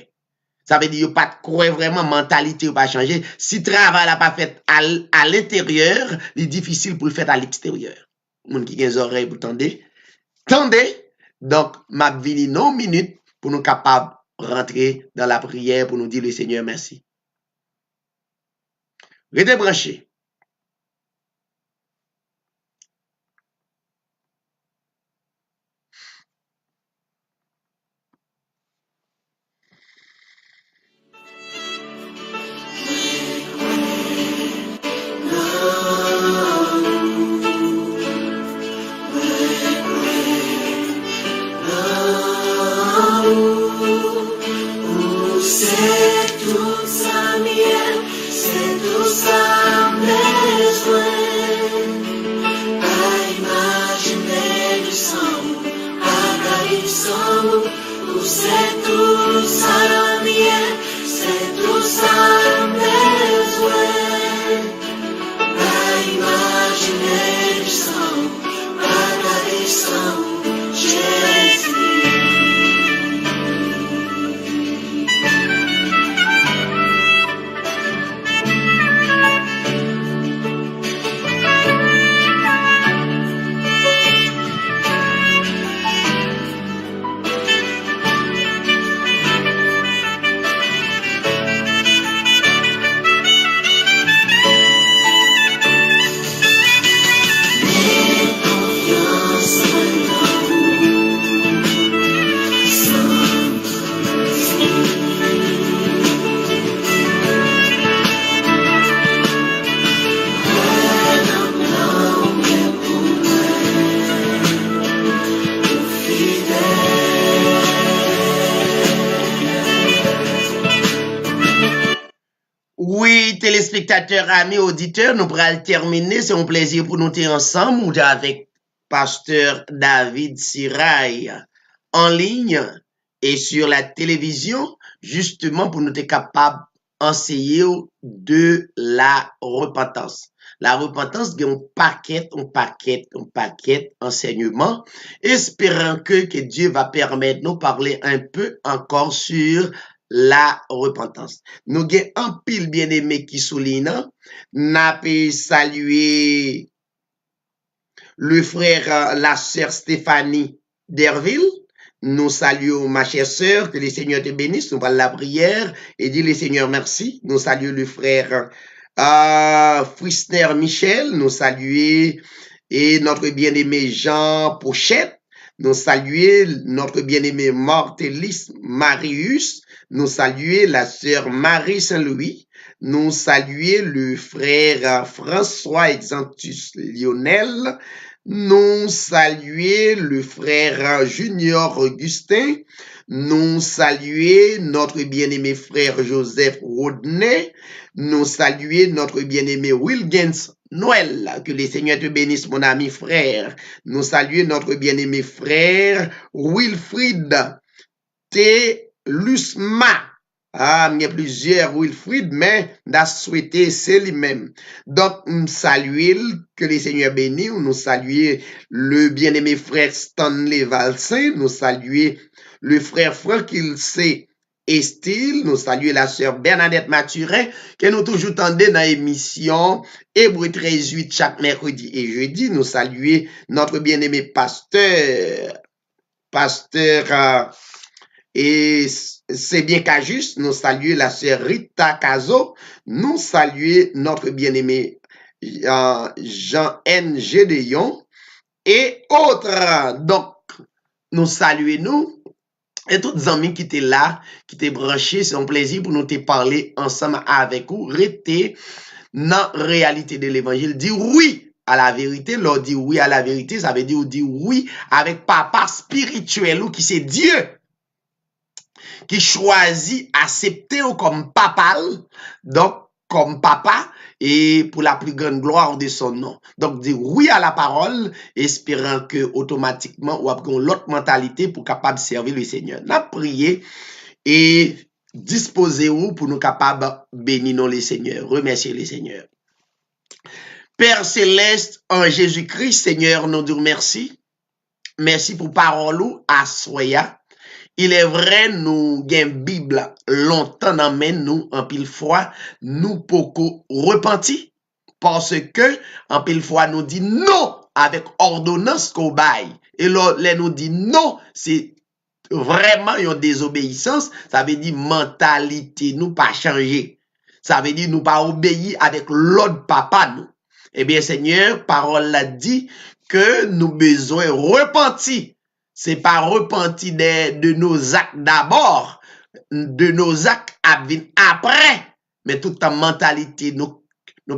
Ça veut dire yo pas croire vraiment, mentalité yo pas changer. Si travail n'a pas fait à l'intérieur, il est difficile pour le faire à l'extérieur. Moun qui a des oreilles pour tendre. Tendez. Donc, m'a vini non minute pour nous capables rentrer dans la prière pour nous dire le Seigneur merci. Restez branchés. Oui, téléspectateurs, amis, auditeurs, nous pourrons terminer. C'est un plaisir pour nous être ensemble avec Pasteur David Sirail en ligne et sur la télévision, justement pour nous être capables d'enseigner de la repentance. La repentance, il y a un paquet enseignement, espérant que Dieu va permettre de nous parler un peu encore sur la repentance. Nous avons un pile bien-aimé qui souligne, n'a pas saluer le frère, la sœur Stéphanie Derville. Nous saluons ma chère sœur, que le Seigneur te bénisse. Nous parlons la prière et dit le Seigneur merci. Nous saluons le frère Frisner Michel. Nous saluons et notre bien-aimé Jean Pochette. Nous saluons notre bien-aimé Martelis Marius. Nous saluons la sœur Marie Saint-Louis. Nous saluons le frère François Exantus Lionel. Nous saluons le frère Junior Augustin. Nous saluons notre bien-aimé frère Joseph Rodney. Nous saluons notre bien-aimé Wilgens Noël. Que le Seigneur te bénisse, mon ami frère. Nous saluons notre bien-aimé frère Wilfried T. Lusma. Ah, il y a plusieurs Wilfried, mais n'a souhaité c'est lui-même. Donc, nous saluons, que le Seigneur bénisse, nous saluons le bien-aimé frère Stanley Valsin, nous saluons le frère Franck Ilse Estil, nous saluons la sœur Bernadette Mathurin, que nous toujours tendez dans l'émission Hébreu 13:8 chaque mercredi et jeudi. Nous saluons notre bien-aimé pasteur, et c'est bien qu'à juste, nous saluons la sœur Rita Cazo, nous saluons notre bien-aimé Jean-N. Gédéon et autres. Donc, nous saluons nous et tous les amis qui étaient là, qui étaient branchés. C'est un plaisir pour nous te parler ensemble avec vous. Restez dans la réalité de l'évangile. Dire oui à la vérité. Leur dire oui à la vérité, ça veut dire oui avec papa spirituel ou qui c'est Dieu, qui choisit accepter comme papa, donc comme papa, et pour la plus grande gloire de son nom. Donc, dire oui à la parole, espérant que automatiquement, ou après l'autre mentalité pour capable de servir le Seigneur. N'a prié et disposez-vous pour nous capables de bénir les Seigneurs, remercier les Seigneurs. Père céleste, en Jésus-Christ, Seigneur, nous disons merci. Merci pour parole à soya. Il est vrai, nous gain Bible longtemps dans nous, en pile fois, nous beaucoup repenti. Parce que, en pile fois, nous dit non avec ordonnance qu'on baille. Et là, nous dit non, c'est vraiment une désobéissance. Ça veut dire mentalité, nous pas changer. Ça veut dire nous pas obéir avec l'autre papa, nous. Eh bien, Seigneur, parole l'a dit que nous besoin repentir. C'est pas repenti de nos actes d'abord, de nos actes après, mais toute ta mentalité, nous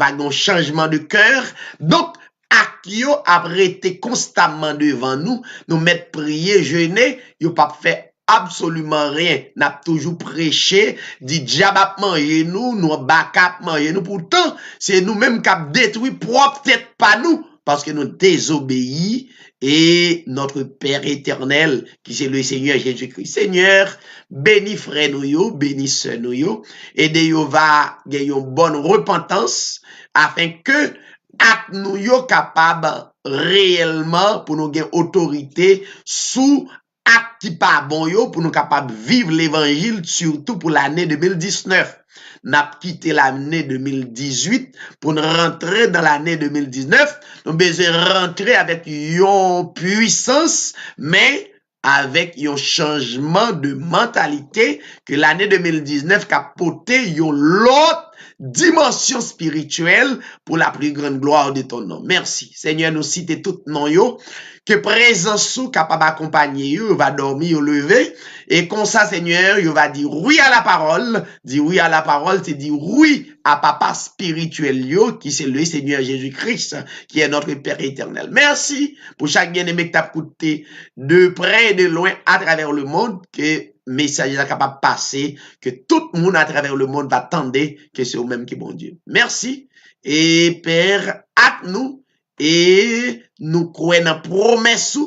avons un changement de cœur. Donc, actes yo après été constamment devant nous, nous mettre prier, jeûner, yo pas fait absolument rien. N'a toujours prêché, dit diable manger nous, nous bacap manger nous. Pourtant, c'est nous-mêmes qui avons détruit propre tête pas nous, parce que nous désobéis. Et notre Père éternel, qui c'est le Seigneur Jésus-Christ. Seigneur, bénis frère nous, bénis sœur nous, aidez-nous va gagner une bonne repentance, afin que acte nous capable réellement pour nous gagner autorité sous acte qui pas bon yo, pour nous capable vivre l'évangile, surtout pour l'année 2019. N'a quitté l'année 2018 pour nous rentrer dans l'année 2019. Nous besoin rentrer avec une puissance, mais avec un changement de mentalité que l'année 2019 a porté une autre dimension spirituelle pour la plus grande gloire de ton nom. Merci. Seigneur, nous cite tout nom yo, que présence sous capable d'accompagner yo, va dormir au lever, et comme ça, Seigneur, yo va dire oui à la parole, c'est dire oui à papa spirituel yo, qui c'est le Seigneur Jésus-Christ, qui est notre Père éternel. Merci pour chaque bien-aimé que t'as écouté de près et de loin à travers le monde, que message est capable de passer, que tout le monde à travers le monde va attendre que c'est au même qui bon Dieu. Merci. Et Père, avec nous, et nous croyons dans la promesse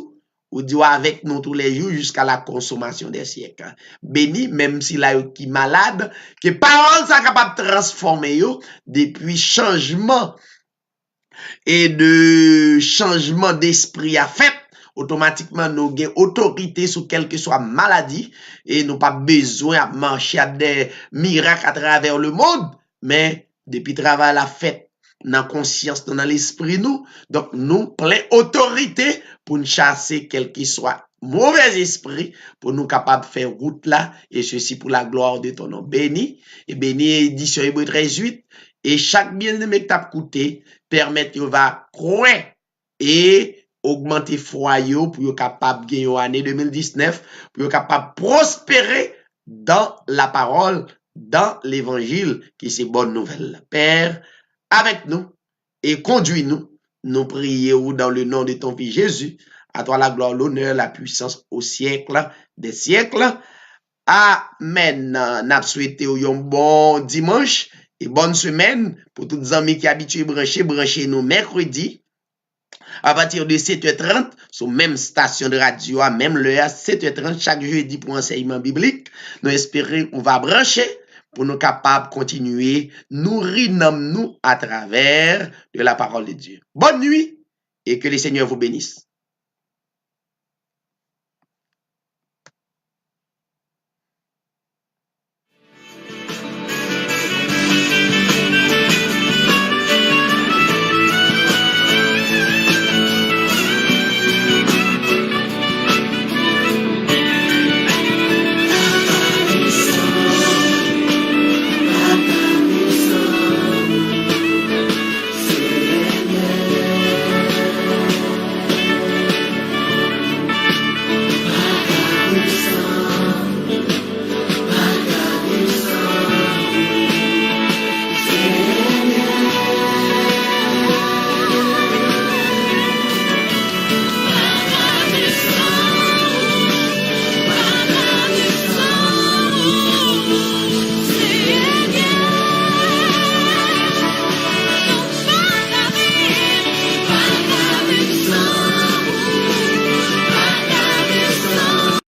ou Dieu avec nous tous les jours jusqu'à la consommation des siècles. Béni, même si là qui malade, que parole ça capable de transformer yo depuis changement et de changement d'esprit à fait. Automatiquement, nous avons autorité sur quelle que soit maladie et nous pas besoin de marcher à des miracles à travers le monde, mais depuis travail la fête, dans la conscience, dans l'esprit nous, donc nous plein autorité pour nous chasser quel que soit mauvais esprit pour nous capables de faire route là et ceci pour la gloire de ton nom. Béni et béni édition Hébreu 13:8 et chaque bien-aimé que t'as écouté permet de va croire et augmenter foyer pour être capable de gagner l'année 2019, pour être capable de prospérer dans la parole, dans l'évangile, qui c'est bonne nouvelle. Père, avec nous et conduis-nous, nous prions dans le nom de ton Fils Jésus, à toi la gloire, l'honneur, la puissance au siècle des siècles. Amen. N'a souhaité un bon dimanche et bonne semaine pour tous les amis qui habituent brancher nous mercredi. À partir de 7h30, sur même station de radio, à même l'heure, 7h30, chaque jeudi pour enseignement biblique. Nous espérons qu'on va brancher pour nous capables de continuer, nourrir nous à travers de la parole de Dieu. Bonne nuit et que le Seigneur vous bénisse.